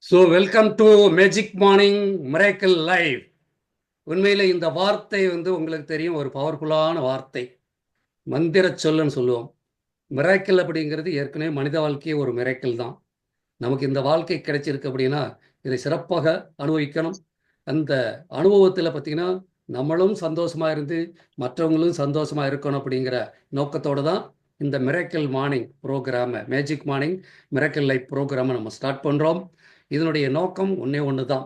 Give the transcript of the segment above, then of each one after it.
So welcome to magic morning miracle life. உண்மையில் இந்த வார்த்தை உங்களுக்கு தெரியும், ஒரு பவர்ஃபுல்லான வார்த்தை, மந்திர சொல்லுன்னு சொல்லுவோம். மிராக்கிள் அப்படிங்கிறது ஏற்கனவே மனித வாழ்க்கையே ஒரு மிராக்கிள் தான். நமக்கு இந்த வாழ்க்கை கிடைச்சிருக்கு அப்படின்னா இதை சிறப்பாக அனுபவிக்கணும். அந்த அனுபவத்தில் பார்த்திங்கன்னா நம்மளும் சந்தோஷமாக இருந்து மற்றவங்களும் சந்தோஷமாக இருக்கணும் அப்படிங்கிற நோக்கத்தோடு தான் இந்த மிராக்கிள் மார்னிங் ப்ரோக்ராமை, மேஜிக் மார்னிங் மிராக்கிள் லைஃப் ப்ரோக்ராமை நம்ம ஸ்டார்ட் பண்ணுறோம். இதனுடைய நோக்கம் ஒன்று தான்,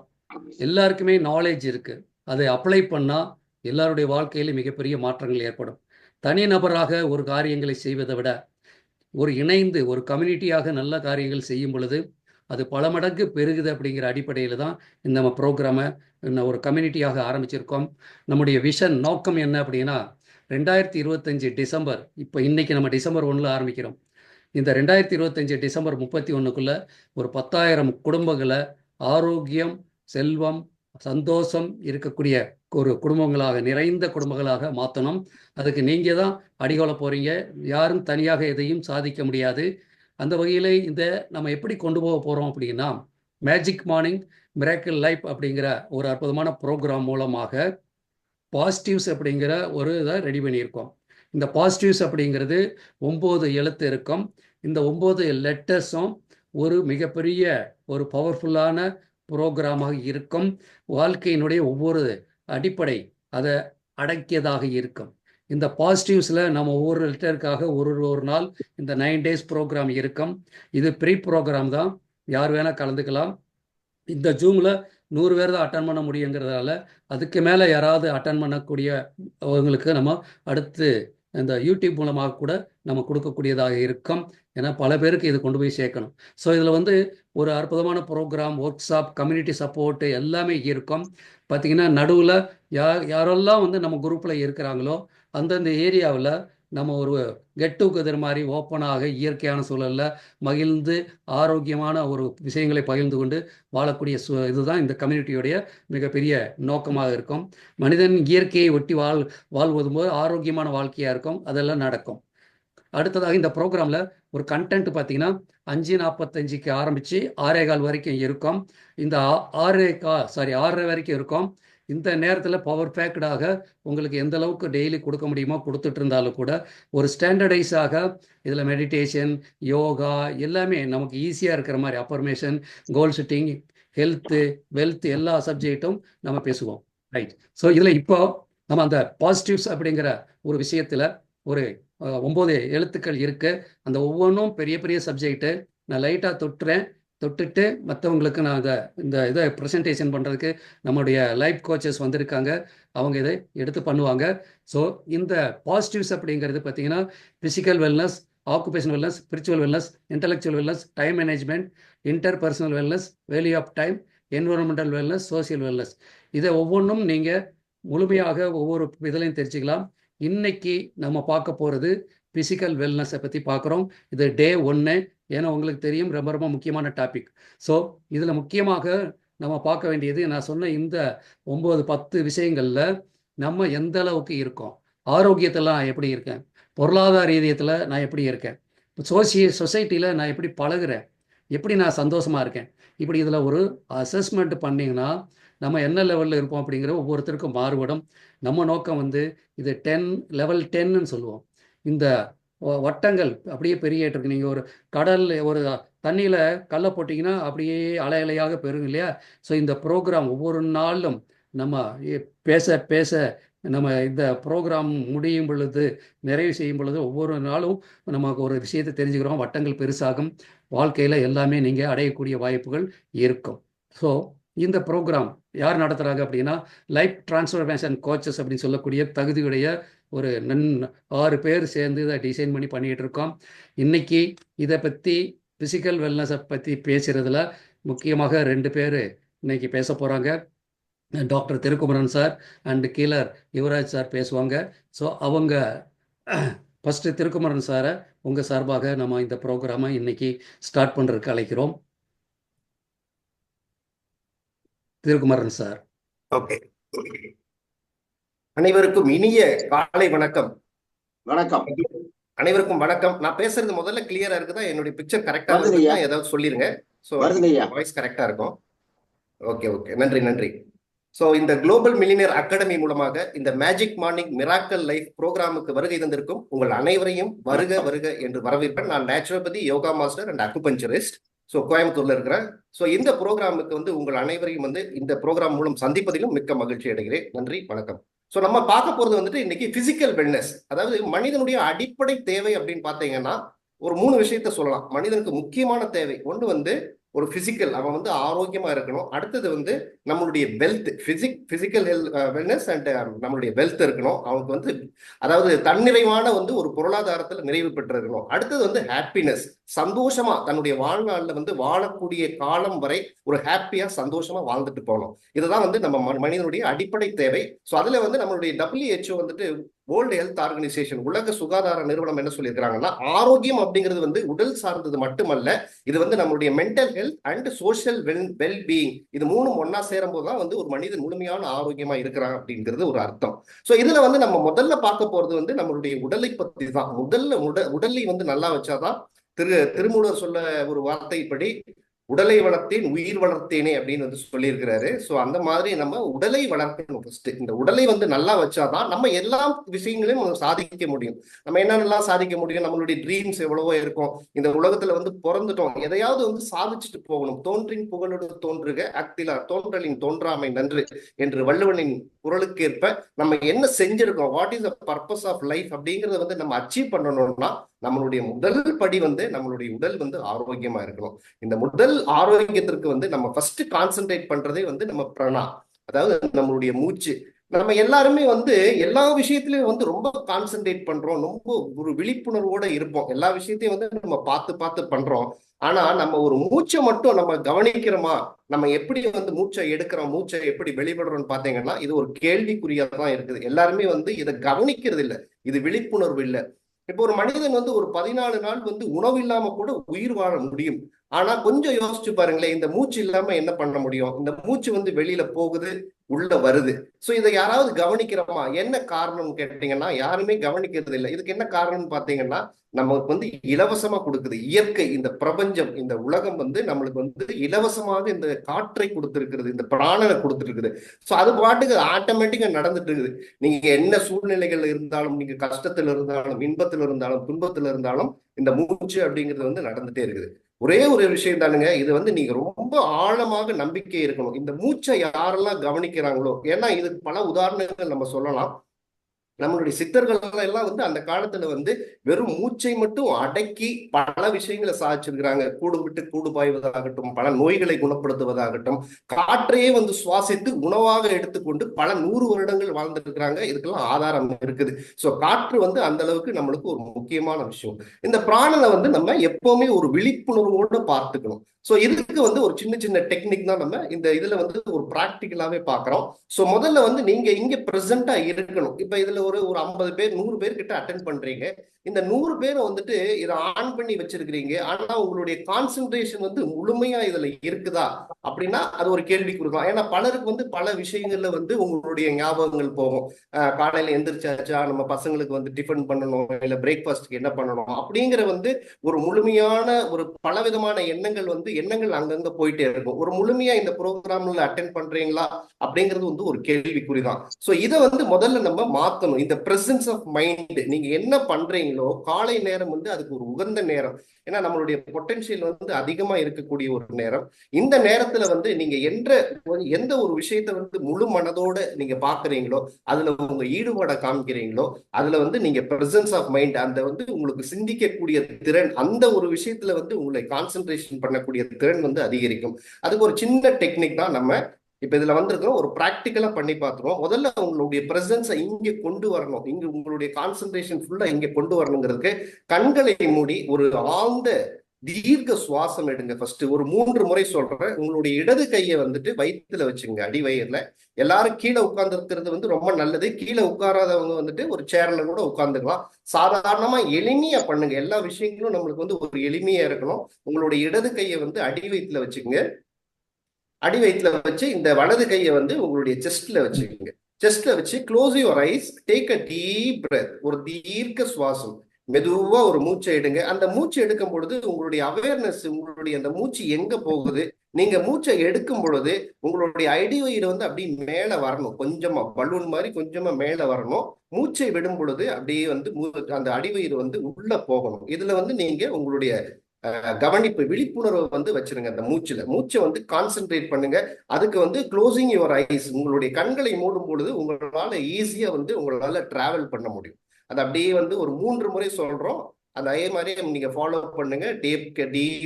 எல்லாருக்குமே நாலேஜ் இருக்குது, அதை அப்ளை பண்ணால் எல்லாருடைய வாழ்க்கையிலும் மிகப்பெரிய மாற்றங்கள் ஏற்படும். தனிநபராக ஒரு காரியங்களை செய்வதை விட ஒரு இணைந்து ஒரு கம்யூனிட்டியாக நல்ல காரியங்கள் செய்யும் பொழுது அது பல மடங்கு பெருகுது அப்படிங்கிற அடிப்படையில் தான் இந்த நம்ம ப்ரோக்ராமை ஒரு கம்யூனிட்டியாக ஆரம்பிச்சிருக்கோம். நம்முடைய விஷன் நோக்கம் என்ன அப்படின்னா 2025 டிசம்பர், இப்போ இன்னைக்கு நம்ம டிசம்பர் 1 ஆரம்பிக்கிறோம். இந்த 2025 டிசம்பர் 31க்குள்ள ஒரு 10,000 குடும்பங்களை ஆரோக்கியம், செல்வம், சந்தோஷம் இருக்கக்கூடிய ஒரு குடும்பங்களாக, நிறைந்த குடும்பங்களாக மாற்றணும். அதுக்கு நீங்கள் தான் அடிகோல போகிறீங்க. யாரும் தனியாக எதையும் சாதிக்க முடியாது. அந்த வகையில் இந்த நம்ம எப்படி கொண்டு போக போகிறோம் அப்படின்னா, மேஜிக் மார்னிங் மிராக்கிள் லைஃப் அப்படிங்கிற ஒரு அற்புதமான ப்ரோக்ராம் மூலமாக பாசிட்டிவ்ஸ் அப்படிங்கிற ஒரு இதை ரெடி பண்ணியிருக்கோம். இந்த பாசிட்டிவ்ஸ் அப்படிங்கிறது 9 எழுத்து இருக்கும். இந்த 9 லெட்டர்ஸும் ஒரு மிகப்பெரிய ஒரு பவர்ஃபுல்லான ப்ரோக்ராமாக இருக்கும். வாழ்க்கையினுடைய ஒவ்வொரு அடிப்படை அதை அடக்கியதாக இருக்கும். இந்த பாசிட்டிவ்ஸில் நம்ம ஒவ்வொரு லெட்டருக்காக ஒரு நாள் இந்த 9 டேஸ் ப்ரோக்ராம் இருக்கும். இது ப்ரீ ப்ரோக்ராம் தான், யார் வேணால் கலந்துக்கலாம். இந்த ஜூமில் 100 பேர் தான் அட்டன் பண்ண முடியுங்கிறதால அதுக்கு மேலே யாராவது அட்டன் பண்ணக்கூடிய அவங்களுக்கு நம்ம அடுத்து இந்த யூடியூப் மூலமாக கூட நம்ம கொடுக்கக்கூடியதாக இருக்கும். ஏன்னா பல பேருக்கு இது கொண்டு போய் சேர்க்கணும். ஸோ இதில் ஒரு அற்புதமான programme, workshop, community support எல்லாமே இருக்கும். பார்த்திங்கன்னா நடுவில் யாரெல்லாம் நம்ம குரூப்பில் இருக்கிறாங்களோ அந்தந்த ஏரியாவில் நம்ம ஒரு கெட் டுகெதர் மாதிரி ஓப்பனாக இயற்கையான சூழலில் மகிழ்ந்து ஆரோக்கியமான ஒரு விஷயங்களை பகிர்ந்து கொண்டு வாழக்கூடிய இதுதான் இந்த கம்யூனிட்டியோடைய மிகப்பெரிய நோக்கமாக இருக்கும். மனிதன் இயற்கையை ஒட்டி வாழ்வதும் போது ஆரோக்கியமான வாழ்க்கையாக இருக்கும், அதெல்லாம் நடக்கும். அடுத்ததாக இந்த ப்ரோக்ராமில் ஒரு கண்டென்ட் பார்த்தீங்கன்னா 5:45க்கு ஆரம்பித்து 6:15 வரைக்கும் இருக்கும். இந்த 6:30 வரைக்கும் இருக்கும். இந்த நேரத்தில் பவர் பேக்டாக உங்களுக்கு எந்த அளவுக்கு டெய்லி கொடுக்க முடியுமோ கொடுத்துட்டு இருந்தாலும் கூட ஒரு ஸ்டாண்டர்டைஸாக இதில் மெடிடேஷன், யோகா எல்லாமே நமக்கு ஈஸியாக இருக்கிற மாதிரி, அஃபர்மேஷன், கோல் செட்டிங், ஹெல்த்து, வெல்த் எல்லா சப்ஜெக்டும் நம்ம பேசுவோம். ரைட். ஸோ இதில் இப்போ நம்ம அந்த பாசிட்டிவ்ஸ் அப்படிங்கிற ஒரு விஷயத்தில் ஒரு 9 எழுத்துக்கள் இருக்குது. அந்த ஒவ்வொன்றும் பெரிய பெரிய சப்ஜெக்ட்டு. நான் லைட்டாக தொட்டுட்டு மற்றவங்களுக்கு நான் இந்த இதை ப்ரெசன்டேஷன் பண்ணுறதுக்கு நம்முடைய லைஃப் கோச்சஸ் வந்திருக்காங்க. அவங்க இதை எடுத்து பண்ணுவாங்க. ஸோ இந்த பாசிட்டிவ்ஸ் அப்படிங்கிறது பார்த்தீங்கன்னா physical wellness, occupation wellness, spiritual wellness, intellectual wellness, time management, interpersonal wellness, value of time, environmental wellness, social wellness, இதை ஒவ்வொன்றும் நீங்கள் முழுமையாக ஒவ்வொரு இதுலையும் தெரிஞ்சுக்கலாம். இன்னைக்கு நம்ம பார்க்க போகிறது ஃபிசிக்கல் வெல்னஸை பற்றி பார்க்குறோம். இது டே 1. ஏன்னா உங்களுக்கு தெரியும், ரொம்ப ரொம்ப முக்கியமான டாபிக். ஸோ இதில் முக்கியமாக நம்ம பார்க்க வேண்டியது, நான் சொன்ன இந்த 9-10 விஷயங்களில் நம்ம எந்த அளவுக்கு இருக்கோம், ஆரோக்கியத்தில் நான் எப்படி இருக்கேன், பொருளாதார ரீதியத்தில் நான் எப்படி இருக்கேன், சொசைட்டியில் நான் எப்படி பழகுறேன், எப்படி நான் சந்தோஷமாக இருக்கேன், இப்படி இதில் ஒரு அசஸ்மெண்ட் பண்ணிங்கன்னா நம்ம என்ன லெவலில் இருப்போம் அப்படிங்கிற ஒவ்வொருத்தருக்கும் மாறுபடும். நம்ம நோக்கம் இது லெவல் 10ன்னு சொல்லுவோம். இந்த வட்டங்கள் அப்படியே பெரிய இருக்கு. நீங்கள் ஒரு கடல், ஒரு தண்ணியில் கல்லை போட்டிங்கன்னா அப்படியே அலை அலையாக பெருகும் இல்லையா? ஸோ இந்த ப்ரோக்ராம் ஒவ்வொரு நாளும் நம்ம பேச பேச நம்ம இந்த ப்ரோக்ராம் முடியும் பொழுது, நிறைவு செய்யும் பொழுது ஒவ்வொரு நாளும் நமக்கு ஒரு விஷயத்தை தெரிஞ்சுக்கிறோம். வட்டங்கள் பெருசாகும். வாழ்க்கையில் எல்லாமே நீங்கள் அடையக்கூடிய வாய்ப்புகள் இருக்கும். ஸோ இந்த ப்ரோக்ராம் யார் நடத்துகிறாங்க அப்படின்னா லைஃப் டிரான்ஸ்ஃபர்மேஷன் கோச்சஸ் அப்படின்னு சொல்லக்கூடிய தகுதியுடைய ஒரு 6 பேர் சேர்ந்து இதை டிசைன் பண்ணி பண்ணிகிட்டு இருக்கோம். இன்றைக்கி இதை பற்றி ஃபிசிக்கல் வெல்னஸை பற்றி பேசுகிறதுல முக்கியமாக 2 பேர் இன்றைக்கி பேச போகிறாங்க. டாக்டர் திருக்குமரன் சார் அண்டு கீலர் யுவராஜ் சார் பேசுவாங்க. ஸோ அவங்க ஃபஸ்ட்டு திருக்குமரன் சாரை உங்கள் சார்பாக நம்ம இந்த ப்ரோக்ராமை இன்றைக்கி ஸ்டார்ட் பண்ணுறதுக்கு அழைக்கிறோம். திருக்குமரன் சார். ஓகே, அனைவருக்கும் இனிய காலை வணக்கம். வணக்கம். அனைவருக்கும் வணக்கம். நான் பேசுறது முதல்ல கிளியரா இருக்குதா? என்னுடைய பிக்சர் கரெக்டா இருக்குதா? ஏதாவது சொல்லிருங்க. ஸோ வருதுங்கய்யா. வாய்ஸ் கரெக்டா இருக்கும். ஓகே ஓகே, நன்றி நன்றி. ஸோ இந்த குளோபல் மில்லினியர் அகாடமி மூலமாக இந்த மேஜிக் மார்னிங் மிராக்கல் லைஃப் ப்ரோக்ராமுக்கு வருகை தந்திருக்கும் உங்கள் அனைவரையும் வருக வருக என்று வரவேற்பேன். நான் naturopathy, yoga master and acupuncturist. So கோயம்புத்தூர்ல இருக்கிறேன். ஸோ இந்த ப்ரோக்ராமுக்கு வந்து உங்கள் அனைவரையும் வந்து இந்த ப்ரோக்ராம் மூலம் சந்திப்பதிலும் மிக்க மகிழ்ச்சி அடைகிறேன். நன்றி, வணக்கம். ஸோ நம்ம பார்க்க போறது வந்துட்டு இன்னைக்கு பிசிக்கல் வெல்னஸ், அதாவது மனிதனுடைய அடிப்படை தேவை அப்படின்னு பார்த்தீங்கன்னா ஒரு 3 விஷயத்த சொல்லலாம். மனிதனுக்கு முக்கியமான தேவை ஒன்று வந்து ஒரு பிசிக்கல், அவன் வந்து ஆரோக்கியமா இருக்கணும். அடுத்தது வந்து நம்மளுடைய வெல்த், பிசிக்கல் வெல்னஸ் அண்ட் நம்மளுடைய வெல்த் இருக்கணும். அவனுக்கு வந்து அதாவது தன்னிறைவான வந்து ஒரு பொருளாதாரத்துல நிறைவு பெற்று இருக்கணும். அடுத்தது வந்து ஹாப்பினஸ், சந்தோஷமா தன்னுடைய வாழ்நாள்ல வந்து வாழக்கூடிய காலம் வரை ஒரு ஹாப்பியா சந்தோஷமா வாழ்ந்துட்டு போகணும். இதுதான் வந்து நம்ம மனிதனுடைய அடிப்படை தேவை. ஸோ அதுல வந்து நம்மளுடைய WHO வந்துட்டு வேர்ல்டு ஹெல்த் ஆர்கனைசேஷன், உலக சுகாதார நிறுவனம் என்ன சொல்லியிருக்கிறாங்கன்னா, ஆரோக்கியம் அப்படிங்கிறது வந்து உடல் சார்ந்தது மட்டுமல்ல, இது வந்து நம்மளுடைய mental health and social well being, இது 3 ஒன்னா சேரும் போதுதான் வந்து ஒரு மனிதன் முழுமையான ஆரோக்கியமா இருக்கிறான் அப்படிங்கிறது ஒரு அர்த்தம். ஸோ இதுல வந்து நம்ம முதல்ல பார்க்க போறது வந்து நம்மளுடைய உடலை பத்தி தான். முதல்ல உடலை வந்து நல்லா வச்சாதான், திருமூலர் சொல்ல ஒரு வார்த்தைப்படி உடலை வளர்த்தேன் உயிர் வளர்த்தேனே அப்படின்னு வந்து சொல்லியிருக்கிறாரு. ஸோ அந்த மாதிரி நம்ம உடலை வளர்க்கணும். ஃபர்ஸ்ட் இந்த உடலை வந்து நல்லா வச்சாதான் நம்ம எல்லா விஷயங்களையும் சாதிக்க முடியும். நம்ம என்னென்னலாம் சாதிக்க முடியும், நம்மளுடைய ட்ரீம்ஸ் எவ்வளவோ இருக்கும். இந்த உலகத்துல வந்து பிறந்துட்டோம், எதையாவது வந்து சாதிச்சுட்டு போகணும். தோன்றின் புகழோடு தோன்றுக அக்திலா தோன்றலின் தோன்றாமை நன்று என்று வள்ளுவனின் குரலுக்கேற்ப நம்ம என்ன செஞ்சிருக்கோம், what is the purpose of life அப்படிங்கறத வந்து நம்ம அச்சீவ் பண்ணணும்னா நம்மளுடைய முதல் படி வந்து நம்மளுடைய உடல் வந்து ஆரோக்கியமா இருக்கணும். இந்த முதல் ஆரோக்கியத்திற்கு வந்து நம்ம ஃபர்ஸ்ட் கான்சென்ட்ரேட் பண்றதே வந்து நம்ம பிராணா, அதாவது நம்மளுடைய மூச்சு. நம்ம எல்லாருமே வந்து எல்லா விஷயத்திலயும் வந்து ரொம்ப கான்சென்ட்ரேட் பண்றோம், ரொம்ப ஒரு விழிப்புணர்வோட இருப்போம். எல்லா விஷயத்தையும் வந்து நம்ம பார்த்து பண்றோம். ஆனா நம்ம ஒரு மூச்சை மட்டும் நம்ம கவனிக்கிறோமா, நம்ம எப்படி வந்து மூச்சை எடுக்கிறோம், மூச்சை எப்படி வெளிப்படுறோம்னு பாத்தீங்கன்னா இது ஒரு கேள்விக்குறியா தான் இருக்குது. எல்லாருமே வந்து இதை கவனிக்கிறது இல்லை, இது விழிப்புணர்வு இல்லை. இப்போ ஒரு மனிதன் வந்து ஒரு 14 நாள் வந்து உணவு இல்லாம கூட உயிர் வாழ முடியும். ஆனா கொஞ்சம் யோசிச்சு பாருங்களேன், இந்த மூச்சு இல்லாம என்ன பண்ண முடியும்? இந்த மூச்சு வந்து வெளியில போகுது, உள்ள வருது. சோ இதை யாராவது கவனிக்கிறோமா? என்ன காரணம் கேட்டீங்கன்னா யாருமே கவனிக்கிறது இல்லை. இதுக்கு என்ன காரணம்னு பாத்தீங்கன்னா நமக்கு வந்து இலவசமா கொடுக்குது இயற்கை, இந்த பிரபஞ்சம், இந்த உலகம் வந்து நம்மளுக்கு வந்து இலவசமாக இந்த காற்றை கொடுத்திருக்கிறது, இந்த பிராணனை கொடுத்துருக்குது. சோ அது பாட்டுக்கு ஆட்டோமேட்டிக்கா நடந்துட்டு இருக்குது. நீங்க என்ன சூழ்நிலைகள் இருந்தாலும், நீங்க கஷ்டத்துல இருந்தாலும், இன்பத்துல இருந்தாலும், துன்பத்துல இருந்தாலும் இந்த மூச்சு அப்படிங்கிறது வந்து நடந்துட்டே இருக்குது. ஒரே ஒரு விஷயம் தானுங்க, இது வந்து நீங்க ரொம்ப ஆழமாக நம்பிக்கை இருக்கணும். இந்த மூச்சை யாரெல்லாம் கவனிக்கிறாங்களோ, ஏன்னா இதுக்கு பல உதாரணங்கள் நம்ம சொல்லலாம். நம்மளுடைய சித்தர்கள் எல்லாம் வந்து அந்த காலத்துல வந்து வெறும் மூச்சை மட்டும் அடக்கி பல விஷயங்களை சாதிச்சிருக்கிறாங்க. கூடு விட்டு கூடு பாய்வதாகட்டும், பல நோய்களை குணப்படுத்துவதாகட்டும், காற்றையே வந்து சுவாசித்து உணவாக எடுத்துக்கொண்டு பல 100 வருடங்கள் வாழ்ந்துட்டு இருக்கிறாங்க. இதுக்கெல்லாம் ஆதாரம் இருக்குது. சோ காற்று வந்து அந்த அளவுக்கு நம்மளுக்கு ஒரு முக்கியமான விஷயம். இந்த பிராணனை வந்து நம்ம எப்பவுமே ஒரு விழிப்புணர்வோடு பார்த்துக்கணும். சோ இதுக்கு வந்து ஒரு சின்ன டெக்னிக் தான் நம்ம இந்த இதுல வந்து ஒரு பிராக்டிக்கலாவே பாக்குறோம். சோ முதல்ல வந்து நீங்க இங்க பிரசன்டா இருக்கணும். இப்ப இதுல ஒரு 50 பேர் 100 பேர் கிட்ட அட்டென்ட் பண்றீங்க. இந்த 100 பேரை வந்துட்டு இதை ஆன் பண்ணி வச்சிருக்கிறீங்க. ஆனா உங்களுடைய கான்சென்ட்ரேஷன் வந்து முழுமையா இதுல இருக்குதா அப்படின்னா அது ஒரு கேள்வி கொடுக்கலாம். ஏன்னா பலருக்கு வந்து பல விஷயங்கள்ல வந்து உங்களுடைய ஞாபகங்கள் போகும். காலையில எந்திரிச்சாச்சா, நம்ம பசங்களுக்கு வந்து டிஃபன் பண்ணணும், இல்ல பிரேக்ஃபாஸ்ட்க்கு என்ன பண்ணணும் அப்படிங்கிற வந்து ஒரு முழுமையான ஒரு பலவிதமான எண்ணங்கள் அங்கங்க போயிட்டே இருக்கும். ஒரு முழுமையா இந்த ப்ரோக்ராம்ல அட்டென்ட் பண்றீங்களா அப்படிங்கிறது வந்து ஒரு கேள்விக்குறிதான். சோ இதை வந்து முதல்ல நம்ம மாத்தணும். இந்த பிரசன்ஸ் ஆஃப் மைண்ட், நீங்க என்ன பண்றீங்களோ காலை நேரம் வந்து அதுக்கு ஒரு உகந்த நேரம். ஏன்னா நம்மளுடைய பொட்டன்ஷியல் வந்து அதிகமா இருக்கக்கூடிய ஒரு நேரம். இந்த நேரத்துல வந்து நீங்க எந்த ஒரு விஷயத்த வந்து முழு மனதோட நீங்க பாக்குறீங்களோ, அதுல உங்க ஈடுபாடை காமிக்கிறீங்களோ, அதுல வந்து நீங்க பிரசன்ஸ் ஆஃப் மைண்ட், அந்த வந்து உங்களுக்கு சிந்திக்கக்கூடிய திறன், அந்த ஒரு விஷயத்துல வந்து உங்களை கான்சென்ட்ரேஷன் பண்ணக்கூடிய திறன் வந்து அதிகரிக்கும். அதுக்கு ஒரு சின்ன டெக்னிக் தான் நம்ம இப்ப இதுல வந்திருக்கிறோம். ஒரு பிராக்டிக்கலா பண்ணி பார்த்துருவோம். முதல்ல உங்களுடைய பிரசன்ஸை இங்க கொண்டு வரணும், இங்க உங்களுடைய கான்சென்ட்ரேஷன் ஃபுல்லா இங்க கொண்டு வரணுங்கிறதுக்கு கண்களை மூடி ஒரு ஆழ்ந்த தீர்க்க சுவாசம் எடுங்க. ஃபர்ஸ்ட் ஒரு 3 முறை சொல்றேன். உங்களுடைய இடது கையை வந்துட்டு வயிற்றுல வச்சுங்க, அடி வயிறுல. எல்லாரும் கீழே உட்கார்ந்து இருக்கிறது வந்து ரொம்ப நல்லது. கீழே உட்காராதவங்க வந்துட்டு ஒரு சேர்ல கூட உட்கார்ந்துக்கலாம். சாதாரணமா எளிமையா பண்ணுங்க. எல்லா விஷயங்களும் நம்மளுக்கு வந்து ஒரு எளிமையா இருக்கணும். உங்களுடைய இடது கையை வந்து அடி வயிற்றுல வச்சுக்கோங்க. அடி வயிற்றுல வச்சு இந்த வலது கையை வந்து உங்களுடைய செஸ்ட்ல வச்சுக்கோங்க. செஸ்ட்ல வச்சு close your ice, take a deep breadth, ஒரு தீர்க்க சுவாசம். மெதுவா ஒரு மூச்சை எடுங்க. அந்த மூச்சை எடுக்கும் பொழுது உங்களுடைய அவேர்னஸ், உங்களுடைய அந்த மூச்சு எங்க போகுது, நீங்க மூச்சை எடுக்கும் பொழுது உங்களுடைய அடிவயிறு வந்து அப்படியே மேல வரணும், கொஞ்சமா பலூன் மாதிரி கொஞ்சமா மேல வரணும். மூச்சை விடும் பொழுது அப்படியே வந்து அந்த அடிவயிறு வந்து உள்ள போகணும். இதுல வந்து நீங்க உங்களுடைய கவனிப்பு, விழிப்புணர்வு வந்து வச்சிருங்க. அந்த மூச்சை வந்து கான்சென்ட்ரேட் பண்ணுங்க. அதுக்கு வந்து க்ளோசிங் யுவர் ஐஸ், உங்களுடைய கண்களை மூடும் பொழுது உங்களால ஈஸியா வந்து உங்களால டிராவல் பண்ண முடியும். அது அப்படியே வந்து ஒரு 3 முறை சொல்றோம். அதே மாதிரி நீங்க ஃபாலோ பண்ணுங்க. Deep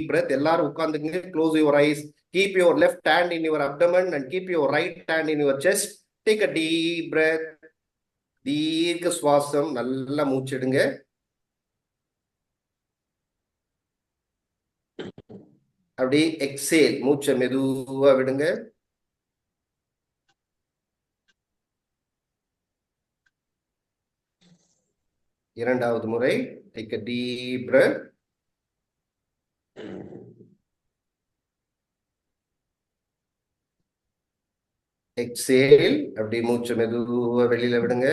breath. எல்லாரும் உட்கார்ந்துங்க. Close your eyes. Keep your left hand in your abdomen and keep your right hand in your chest. Take a deep breath. தீர்க்க சுவாசம். நல்லா மூச்செடுங்க. அப்படியே எக்ஸேல், மூச்சை மெதுவா விடுங்க. இரண்டாவது முறை. Take a deep breadth. Exhale. அப்படியே மூச்சை மெதுவா வெளியில விடுங்க.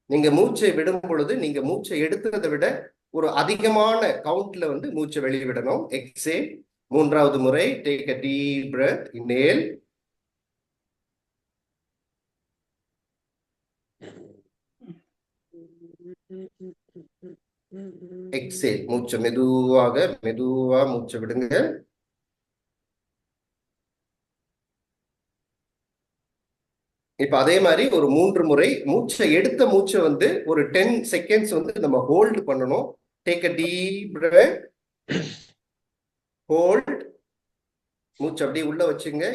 நீங்க மூச்சை விடும் பொழுது நீங்க மூச்சை எடுத்ததை விட ஒரு அதிகமான கவுண்ட்ல வந்து மூச்சை வெளியே விடணும். எக்ஸேல். மூன்றாவது முறை. Take a deep breadth. Inhale. Exhale. மூச்சை மெதுவா மூச்சை விடுங்க. இப்ப அதே மாதிரி ஒரு 3 முறை மூச்சை எடுத்த மூச்சை வந்து ஒரு 10 செகண்ட்ஸ் வந்து நம்ம ஹோல்டு பண்ணணும். Take a deep breadth. Hold. மூச்சு அப்படியே உள்ள வச்சுங்க.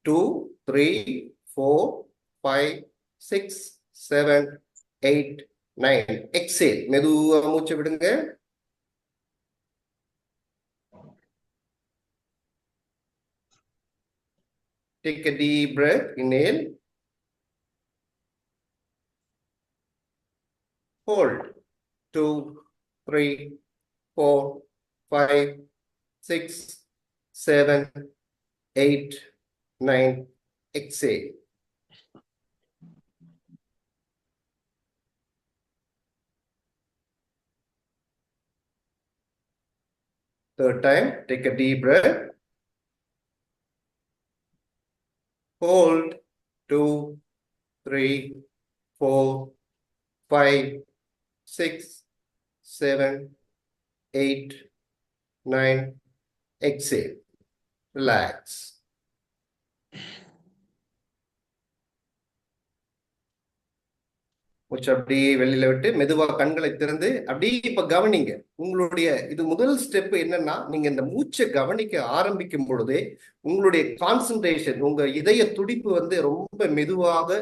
2, 3, 4, 5, 6, 7, 8, 9. எக்ஸேல். மெதுவா மூச்சு விடுங்க. Take a deep breath. Inhale. Hold. 2, 3, 4, 5, 6, 7, 8, 9. Exhale. Third time. Take a deep breath. Hold. 2, 3, 4, 5, 6, 7, 8, 9. Exhale. Relax. மூச்சு அப்படியே வெளியில விட்டு மெதுவா கண்களை திறந்து அப்படியே இப்ப கவனிங்க. உங்களுடைய இது முதல் ஸ்டெப் என்னன்னா, நீங்க இந்த மூச்சை கவனிக்க ஆரம்பிக்கும் பொழுதே உங்களுடைய கான்சென்ட்ரேஷன், உங்க இதய துடிப்பு வந்து ரொம்ப மெதுவாக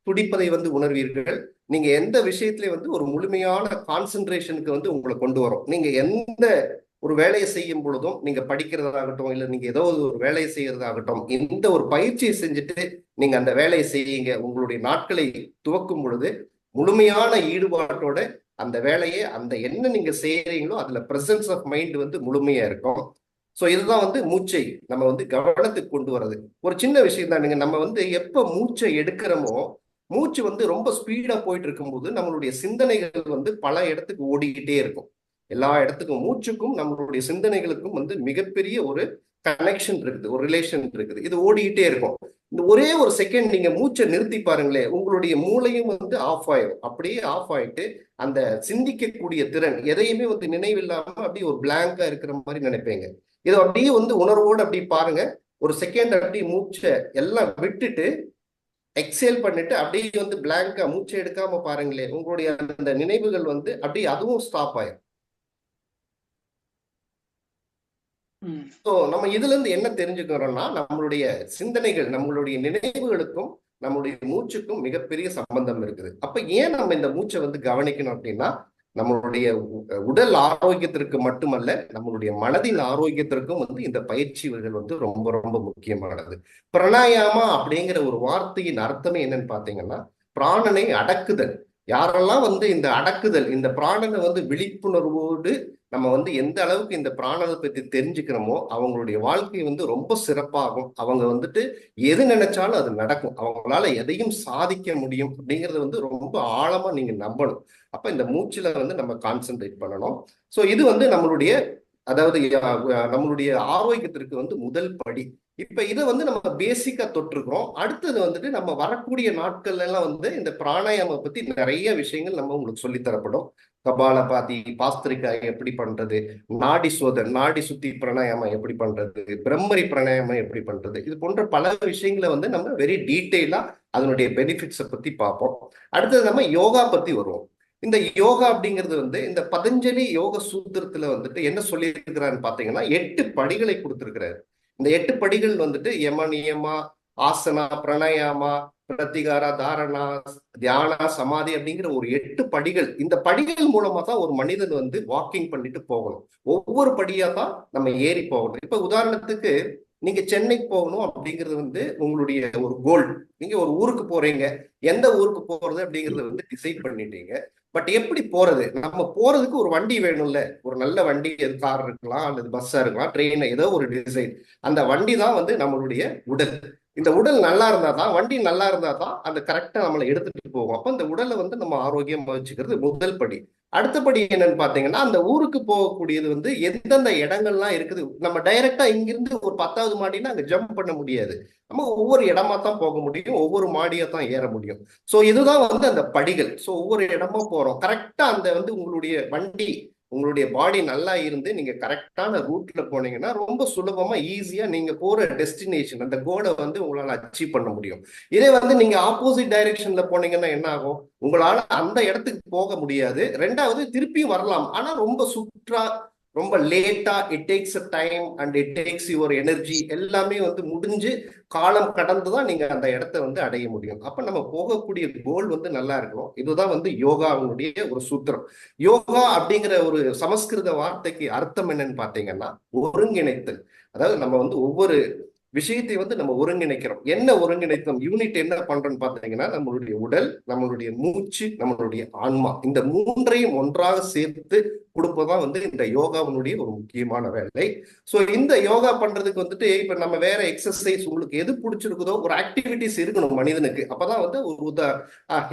துடிப்பதை வந்து உணர்வீர்கள். நீங்க எந்த விஷயத்திலயும் வந்து ஒரு முழுமையான கான்சென்ட்ரேஷனுக்கு வந்து உங்களை கொண்டு வரும். நீங்க எந்த ஒரு வேலையை செய்யும் பொழுதும், நீங்க படிக்கிறதாகட்டும், இல்ல நீங்க ஏதோ ஒரு வேலையை செய்யறதாகட்டும், இந்த ஒரு பயிற்சியை செஞ்சுட்டு நீங்க அந்த வேலையை செய்யுங்க. உங்களுடைய நாட்களை துவக்கும் பொழுது முழுமையான ஈடுபாட்டோட அந்த வேலையை, அந்த என்ன நீங்க செய்யறீங்களோ அதுல பிரசன்ஸ் ஆஃப் மைண்ட் வந்து முழுமையா இருக்கும். ஸோ இதுதான் வந்து மூச்சை நம்ம வந்து கவனத்துக்கு கொண்டு வர்றது. ஒரு சின்ன விஷயம் தானுங்க. நம்ம வந்து எப்ப மூச்சை எடுக்கிறோமோ, மூச்சு வந்து ரொம்ப ஸ்பீடா போயிட்டு இருக்கும்போது நம்மளுடைய சிந்தனைகள் வந்து பல இடத்துக்கு ஓடிக்கிட்டே இருக்கும். எல்லா இடத்துக்கும் மூச்சுக்கும் நம்மளுடைய சிந்தனைகளுக்கும் வந்து மிகப்பெரிய ஒரு கனெக்ஷன் இருக்குது, ஒரு ரிலேஷன் இருக்குது. இது ஓடிக்கிட்டே இருக்கும். இந்த ஒரே ஒரு செகண்ட் நீங்க மூச்சை நிறுத்தி பாருங்களேன், உங்களுடைய மூளையும் வந்து ஆஃப் ஆயிடும். அப்படியே ஆஃப் ஆயிட்டு அந்த சிந்திக்கக்கூடிய திறன், எதையுமே வந்து நினைவில்லாம அப்படியே ஒரு பிளாங்கா இருக்கிற மாதிரி நினைப்பீங்க. இதை அப்படியே வந்து உணர்வோடு அப்படி பாருங்க. ஒரு செகண்ட் அப்படியே மூச்சை எல்லாம் விட்டுட்டு எக்ஸேல் பண்ணிட்டு அப்படியே வந்து பிளாங்கா மூச்சை எடுக்காம பாருங்களேன், உங்களுடைய அந்த நினைவுகள் வந்து அப்படியே அதுவும் ஸ்டாப் ஆயிடும். ஸோ நம்ம இதுல இருந்து என்ன தெரிஞ்சுக்கிறோம்னா, நம்மளுடைய சிந்தனைகள், நம்மளுடைய நினைவுகளுக்கும் நம்மளுடைய மூச்சுக்கும் மிகப்பெரிய சம்பந்தம் இருக்குது. அப்ப ஏன் நம்ம இந்த மூச்சை வந்து கவனிக்கணும் அப்படின்னா, நம்மளுடைய உடல் ஆரோக்கியத்திற்கு மட்டுமல்ல, நம்மளுடைய மனதின் ஆரோக்கியத்திற்கும் வந்து இந்த பயிற்சிகள் வந்து ரொம்ப ரொம்ப முக்கியமானது. பிராணாயாமா அப்படிங்கிற ஒரு வார்த்தையின் அர்த்தமே என்னன்னு பாத்தீங்கன்னா, பிராணனை அடக்குதல். யாரெல்லாம் வந்து இந்த அடக்குதல், இந்த பிராணனை வந்து விழிப்புணர்வோடு நம்ம வந்து எந்த அளவுக்கு இந்த பிராணத்தை பத்தி தெரிஞ்சுக்கிறோமோ அவங்களுடைய வாழ்க்கை வந்து ரொம்ப சிறப்பாகும். அவங்க வந்துட்டு எது நினைச்சாலும் அது நடக்கும். அவங்களால எதையும் சாதிக்க முடியும் அப்படிங்கறது வந்து ரொம்ப ஆழமா நீங்க நம்பணும். அப்ப இந்த மூச்சுல வந்து நம்ம கான்சென்ட்ரேட் பண்ணணும். ஸோ இது வந்து நம்மளுடைய அதாவது நம்மளுடைய ஆரோக்கியத்திற்கு வந்து முதல் படி. இப்ப இதை வந்து நம்ம பேசிக்கா தொட்டிருக்கிறோம். அடுத்தது வந்துட்டு நம்ம வரக்கூடிய நாட்கள்ல எல்லாம் வந்து இந்த பிராணாயாம பத்தி நிறைய விஷயங்கள் நம்ம உங்களுக்கு சொல்லித் தரப்படும். கபாலபாதி, பாஸ்திரிகா எப்படி பண்றது, நாடி சுத்தி பிராணாயாமம் எப்படி பண்றது, பிரம்மரி பிராணாயாமம் எப்படி பண்றது, இது போன்ற பல விஷயங்களை வந்து நம்ம வெரி டீட்டெயிலா அதனுடைய பெனிஃபிட்ஸை பத்தி பார்ப்போம். அடுத்தது நம்ம யோகா பத்தி வருவோம். இந்த யோகா அப்படிங்கிறது வந்து இந்த பதஞ்சலி யோக சூத்திரத்துல வந்துட்டு என்ன சொல்லி இருக்கிறாருன்னு பாத்தீங்கன்னா 8 படிகளை கொடுத்திருக்கிறாரு. இந்த 8 படிகள் வந்துட்டு யம நியமா, ஆசனா, பிரணயாமா, பிரத்திகாரா, தாரணா, தியானா, சமாதி அப்படிங்கிற ஒரு 8 படிகள். இந்த படிகள் மூலமா தான் ஒரு மனிதன் வந்து வாக்கிங் பண்ணிட்டு போகணும். ஒவ்வொரு படியா தான் நம்ம ஏறி போகணும். இப்ப உதாரணத்துக்கு நீங்க சென்னைக்கு போகணும் அப்படிங்கிறது வந்து உங்களுடைய ஒரு கோல். நீங்க ஒரு ஊருக்கு போறீங்க, எந்த ஊருக்கு போறது அப்படிங்கறத வந்து டிசைட் பண்ணிட்டீங்க. பட் எப்படி போறது? நம்ம போறதுக்கு ஒரு வண்டி வேணும்ல. ஒரு நல்ல வண்டி, எது கார் இருக்கலாம் அல்லது பஸ்ஸா இருக்கலாம், ட்ரெயின், ஏதோ ஒரு டிசைன். அந்த வண்டி தான் வந்து நம்மளுடைய உடல். இந்த உடல் நல்லா இருந்தா தான், வண்டி நல்லா இருந்தா தான் அந்த கரெக்டா நம்மளை எடுத்துட்டு போகும். அப்ப இந்த உடலை வந்து நம்ம ஆரோக்கியமா வச்சுக்கிறது முதல் படி. அடுத்தபடி என்னன்னு பாத்தீங்கன்னா அந்த ஊருக்கு போகக்கூடியது வந்து எந்தெந்த இடங்கள்லாம் இருக்குது. நம்ம டைரக்டா இங்கிருந்து ஒரு 10வது மாடினா அங்க ஜம்ப் பண்ண முடியாது. நம்ம ஒவ்வொரு இடமா தான் போக முடியும், ஒவ்வொரு மாடியா தான் ஏற முடியும். சோ இதுதான் வந்து அந்த படிகள். சோ ஒவ்வொரு இடமா போறோம். கரெக்டா அந்த வந்து உங்களுடைய வண்டி, உங்களுடைய பாடி நல்லா இருந்து நீங்க கரெக்டான ரூட்ல போனீங்கன்னா ரொம்ப சுலபமா ஈஸியா நீங்க போற டெஸ்டினேஷன், அந்த கோலை வந்து உங்களால அச்சீவ் பண்ண முடியும். இதே வந்து நீங்க ஆப்போசிட் டைரக்ஷன்ல போனீங்கன்னா என்ன ஆகும்? உங்களால அந்த இடத்துக்கு போக முடியாது. ரெண்டாவது திருப்பியும் வரலாம், ஆனா ரொம்ப லேட்டா, it takes a time and it takes your energy. எல்லாமே வந்து முடிஞ்சு காலம் கடந்துதான் நீங்க அந்த இடத்த வந்து அடைய முடியும். அப்ப நம்ம போகக்கூடிய கோல் வந்து நல்லா இருக்கணும். இதுதான் வந்து யோகாவுடைய ஒரு சூத்திரம். யோகா அப்படிங்கிற ஒரு சமஸ்கிருத வார்த்தைக்கு அர்த்தம் என்னன்னு பாத்தீங்கன்னா ஒருங்கிணைத்தல். அதாவது நம்ம வந்து ஒவ்வொரு விஷயத்தை வந்து நம்ம ஒருங்கிணைக்கிறோம். என்ன ஒருங்கிணைத்தோம்? யூனிட் என்ன பண்றோம்னு பாத்தீங்கன்னா நம்மளுடைய உடல், நம்மளுடைய மூச்சு, நம்மளுடைய ஆன்மா, இந்த மூன்றையும் ஒன்றாக சேர்த்து கொடுப்பதான் வந்து இந்த யோகாவினுடைய ஒரு முக்கியமான வேலை. சோ இந்த யோகா பண்றதுக்கு வந்துட்டு இப்ப நம்ம வேற எக்ஸசைஸ் உங்களுக்கு எது பிடிச்சிருக்குதோ ஒரு ஆக்டிவிட்டிஸ் இருக்கணும் மனிதனுக்கு. அப்பதான் வந்து ஒரு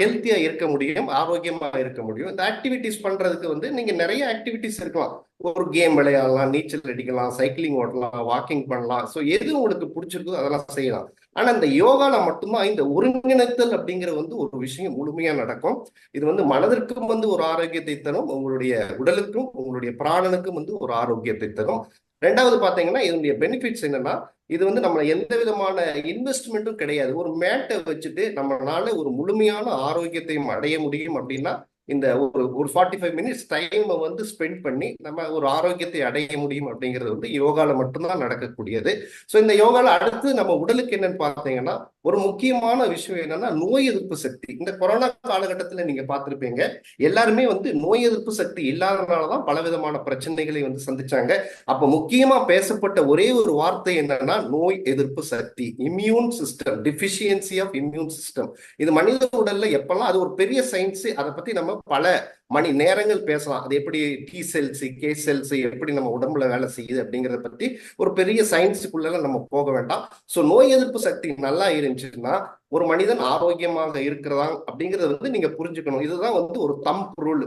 ஹெல்த்தியா இருக்க முடியும், ஆரோக்கியமா இருக்க முடியும். இந்த ஆக்டிவிட்டிஸ் பண்றதுக்கு வந்து நீங்க நிறைய ஆக்டிவிட்டிஸ் இருக்கலாம். ஒரு கேம் விளையாடலாம், நீச்சல் அடிக்கலாம், சைக்கிளிங் ஓட்டலாம், வாக்கிங் பண்ணலாம். ஸோ எது உங்களுக்கு பிடிச்சிருக்கோ அதெல்லாம் செய்யலாம். ஆனா இந்த யோகால மட்டும்தான் இந்த ஒருங்கிணைத்தல் அப்படிங்கிற வந்து ஒரு விஷயம் முழுமையா நடக்கும். இது வந்து மனதிற்கும் வந்து ஒரு ஆரோக்கியத்தை தரும், உங்களுடைய உடலுக்கும் உங்களுடைய பிராணனுக்கும் வந்து ஒரு ஆரோக்கியத்தை தரும். ரெண்டாவது பாத்தீங்கன்னா இதனுடைய பெனிஃபிட்ஸ் என்னன்னா, இது வந்து நம்ம எந்த விதமான இன்வெஸ்ட்மெண்ட்டும் கிடையாது. ஒரு மேட்டை வச்சுட்டு நம்மளால ஒரு முழுமையான ஆரோக்கியத்தையும் அடைய முடியும். அப்படின்னா இந்த ஒரு 45 மினிட்ஸ் டைம் வந்து ஸ்பெண்ட் பண்ணி நம்ம ஒரு ஆரோக்கியத்தை அடைய முடியும் அப்படிங்கிறது வந்து யோகால மட்டும்தான் நடக்கக்கூடியது. ஸோ இந்த யோகால அடுத்து நம்ம உடலுக்கு என்னன்னு பார்த்தீங்கன்னா ஒரு முக்கியமான விஷயம் என்னன்னா நோய் எதிர்ப்பு சக்தி. இந்த கொரோனா காலகட்டத்தில் நீங்க பார்த்திருப்பீங்க, எல்லாருமே வந்து நோய் எதிர்ப்பு சக்தி இல்லாதனாலதான் பலவிதமான பிரச்சனைகளை வந்து சந்திச்சாங்க. அப்ப முக்கியமா பேசப்பட்ட ஒரே ஒரு வார்த்தை என்னன்னா நோய் எதிர்ப்பு சக்தி, immune system, deficiency of immune system. இது மனித உடல்ல எப்பெல்லாம், அது ஒரு பெரிய சயின்ஸ். அதை பத்தி நம்ம பல மணி நேரங்கள் பேசலாம். அது எப்படி டி செல்ஸ், கே செல்ஸ் எப்படி நம்ம உடம்புல வேலை செய்யுது அப்படிங்கிறத பத்தி ஒரு பெரிய சயின்ஸுக்குள்ள நம்ம போக வேண்டாம். ஸோ நோய் எதிர்ப்பு சக்தி நல்லா இருந்துச்சுன்னா ஒரு மனிதன் ஆரோக்கியமாக இருக்கிறதா அப்படிங்கறத வந்து நீங்க புரிஞ்சுக்கணும். இதுதான் வந்து ஒரு தம்ப் ரூல்,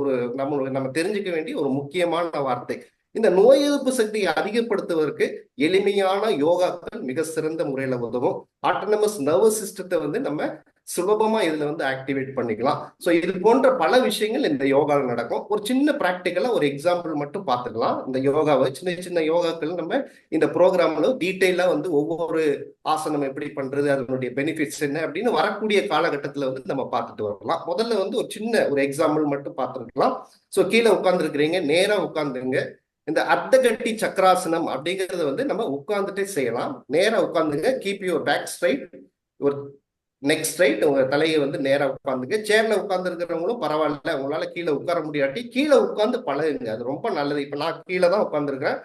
ஒரு நம்ம தெரிஞ்சுக்க வேண்டிய ஒரு முக்கியமான வார்த்தை. இந்த நோய் எதிர்ப்பு சக்தியை அதிகப்படுத்துவதற்கு எளிமையான யோகாக்கள் மிக சிறந்த முறையில உதவும். ஆட்டோனமஸ் நர்வஸ் சிஸ்டத்தை வந்து நம்ம சுலபமா இதுல வந்து ஆக்டிவேட் பண்ணிக்கலாம். ஸோ இது போன்ற பல விஷயங்கள் இந்த யோகாவில் நடக்கும். ஒரு சின்ன பிராக்டிக்கலா ஒரு எக்ஸாம்பிள் மட்டும் பார்த்துக்கலாம். இந்த யோகாவை சின்ன சின்ன யோகாக்கள் நம்ம இந்த ப்ரோக்ராம்ல டீட்டெயிலா வந்து ஒவ்வொரு ஆசனம் எப்படி பண்றது, அதனுடைய பெனிஃபிட்ஸ் என்ன அப்படின்னு வரக்கூடிய காலகட்டத்தில் வந்து நம்ம பார்த்துட்டு வரலாம். முதல்ல வந்து ஒரு சின்ன ஒரு எக்ஸாம்பிள் மட்டும் பார்த்துருக்கலாம். ஸோ கீழே உட்கார்ந்துருக்கிறீங்க, நேரா உட்கார்ந்துருங்க. இந்த அர்த்தகட்டி சக்கராசனம் அப்படிங்கறத வந்து நம்ம உட்கார்ந்துட்டே செய்யலாம். நேரா உட்கார்ந்துங்க, கீப் யுவர் பேக் ஸ்ட்ரைட், ஒரு நெக் ஸ்ட்ரைட், உங்க தலையை வந்து நேரா உட்காந்துங்க. சேர்ல உட்கார்ந்து இருக்கிறவங்களும் பரவாயில்ல, உங்களால கீழே உட்கார முடியாட்டி கீழே உட்கார்ந்து பழகுங்க, அது ரொம்ப நல்லது. இப்ப நான் கீழே தான் உட்கார்ந்துருக்கேன்,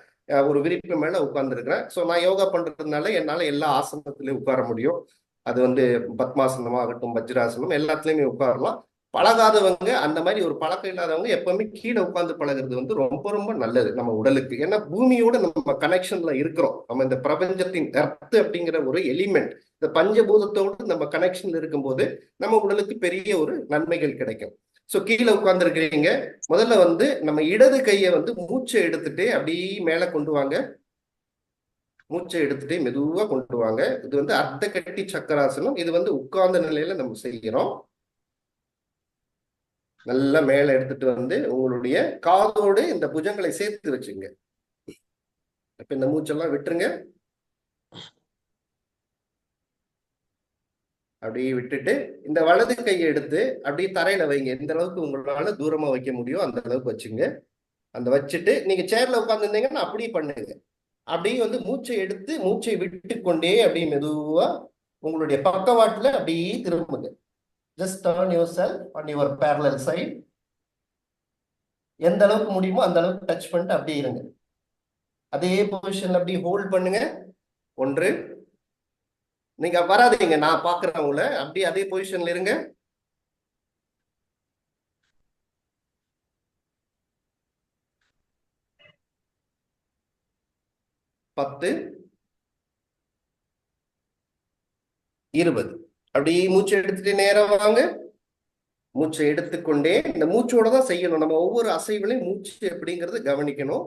ஒரு விரிப்பு மேல உட்கார்ந்துருக்கிறேன். ஸோ நான் யோகா பண்றதுனால என்னால எல்லா ஆசனத்திலையும் உட்கார முடியும். அது வந்து பத்மாசனமாகட்டும், வஜ்ராசனம், எல்லாத்துலயுமே உட்காரலாம். பழகாதவங்க, அந்த மாதிரி ஒரு பழக்கம் இல்லாதவங்க எப்பவுமே கீழே உட்கார்ந்து பழகுறது வந்து ரொம்ப ரொம்ப நல்லது நம்ம உடலுக்கு. ஏன்னா பூமியோட நம்ம கனெக்ஷன்ல இருக்கிறோம். நம்ம இந்த பிரபஞ்சத்தின் எர்த் அப்படிங்கிற ஒரு எலிமெண்ட், இந்த பஞ்சபூதத்தோடு நம்ம கனெக்ஷன்ல இருக்கும்போது நம்ம உடலுக்கு பெரிய ஒரு நன்மைகள் கிடைக்கும். ஸோ கீழே உட்கார்ந்துருக்கிறீங்க. முதல்ல வந்து நம்ம இடது கையை வந்து மூச்சை எடுத்துட்டு அப்படியே மேலே கொண்டு வாங்க. மூச்சை எடுத்துட்டு மெதுவா கொண்டு வாங்க. இது வந்து அர்த்த கட்டி சக்கராசனம். இது வந்து உட்கார்ந்த நிலையில நம்ம செய்கிறோம். நல்லா மேல எடுத்துட்டு வந்து உங்களுடைய காதோடு இந்த புஜங்களை சேர்த்து வச்சுங்க. இப்ப இந்த மூச்செல்லாம் விட்டுருங்க. அப்படியே விட்டுட்டு இந்த வலது கையை எடுத்து அப்படியே தரையில வைங்க. எந்த அளவுக்கு உங்களால தூரமா வைக்க முடியும் அந்த அளவுக்கு வச்சுங்க. அந்த வச்சுட்டு நீங்க சேர்ல உட்கார்ந்துருந்தீங்கன்னா அப்படியே பண்ணுங்க. அப்படியே வந்து மூச்சை எடுத்து மூச்சை விட்டு கொண்டே அப்படியே மெதுவா உங்களுடைய பக்கவாட்டுல அப்படியே திரும்புங்க. Just turn your self on your parallel side. எந்த அளவுக்கு முடியுமோ அந்த அளவுக்கு டச் பண்ணிட்டு அப்படியே இருங்க. அதே பொசிஷன்ல அப்படியே ஹோல்ட் பண்ணுங்க. 1, நீங்க வராதீங்க, நான் பாக்குறவங்கள. அப்படியே அதே பொசிஷன்ல இருங்க. 10, 20. அப்படியே மூச்சை எடுத்துட்டு நேரம் வாங்க. மூச்சை எடுத்துக்கொண்டே இந்த மூச்சோட தான் செய்யணும். நம்ம ஒவ்வொரு அசைவுலையும் மூச்சு எப்படிங்கிறது கவனிக்கணும்.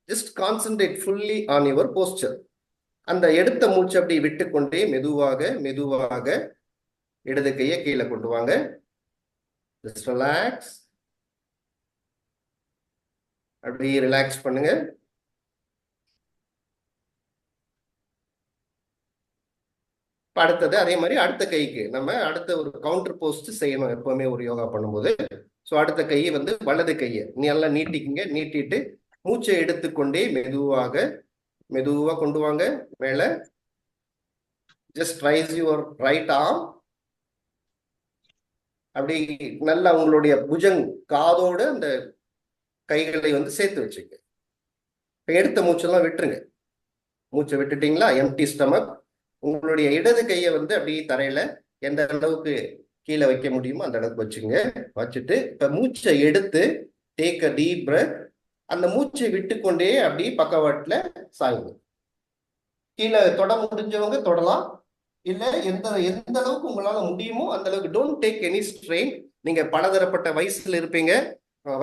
Just concentrate fully on your poster. அந்த எடுத்த மூச்சு அப்படி விட்டுக்கொண்டே மெதுவாக மெதுவாக இடது கையை கீழே கொண்டு வாங்க. Just relax. அப்படியே ரிலாக்ஸ் பண்ணுங்க. அடுத்தது அதே மாதிரி அடுத்த கைக்கு நம்ம அடுத்த ஒரு கவுண்டர் போஸ்ட் செய்யணும் எப்பவுமே ஒரு யோகா பண்ணும்போது. ஸோ அடுத்த கையை வந்து வலது கையை நல்லா நீட்டிக்குங்க. நீட்டிட்டு மூச்சை எடுத்துக்கொண்டே மெதுவாக மெதுவா கொண்டு வாங்க மேல. Just raise your right arm. அப்படி நல்லா உங்களுடைய புஜங் காதோட அந்த கைகளை வந்து சேர்த்து வச்சுங்க. எடுத்த மூச்செல்லாம் விட்டுருங்க. மூச்சை விட்டுட்டீங்களா? Empty stomach. உங்களுடைய இடது கையை வந்து அப்படியே தரையில எந்த அளவுக்கு கீழே வைக்க முடியுமோ அந்த அளவுக்கு வச்சுங்க. வச்சுட்டு இப்ப மூச்சை எடுத்து டேக் அ டீப் பிரெத். அந்த மூச்சை விட்டுக்கொண்டே அப்படியே பக்கவாட்டுல சாயுங்க. கீழே தொட முடிஞ்சவங்க தொடலாம். இல்ல எந்த எந்த அளவுக்கு உங்களால முடியுமோ அந்த அளவுக்கு. Don't take any strain. நீங்க பலதரப்பட்ட வயசுல இருப்பீங்க.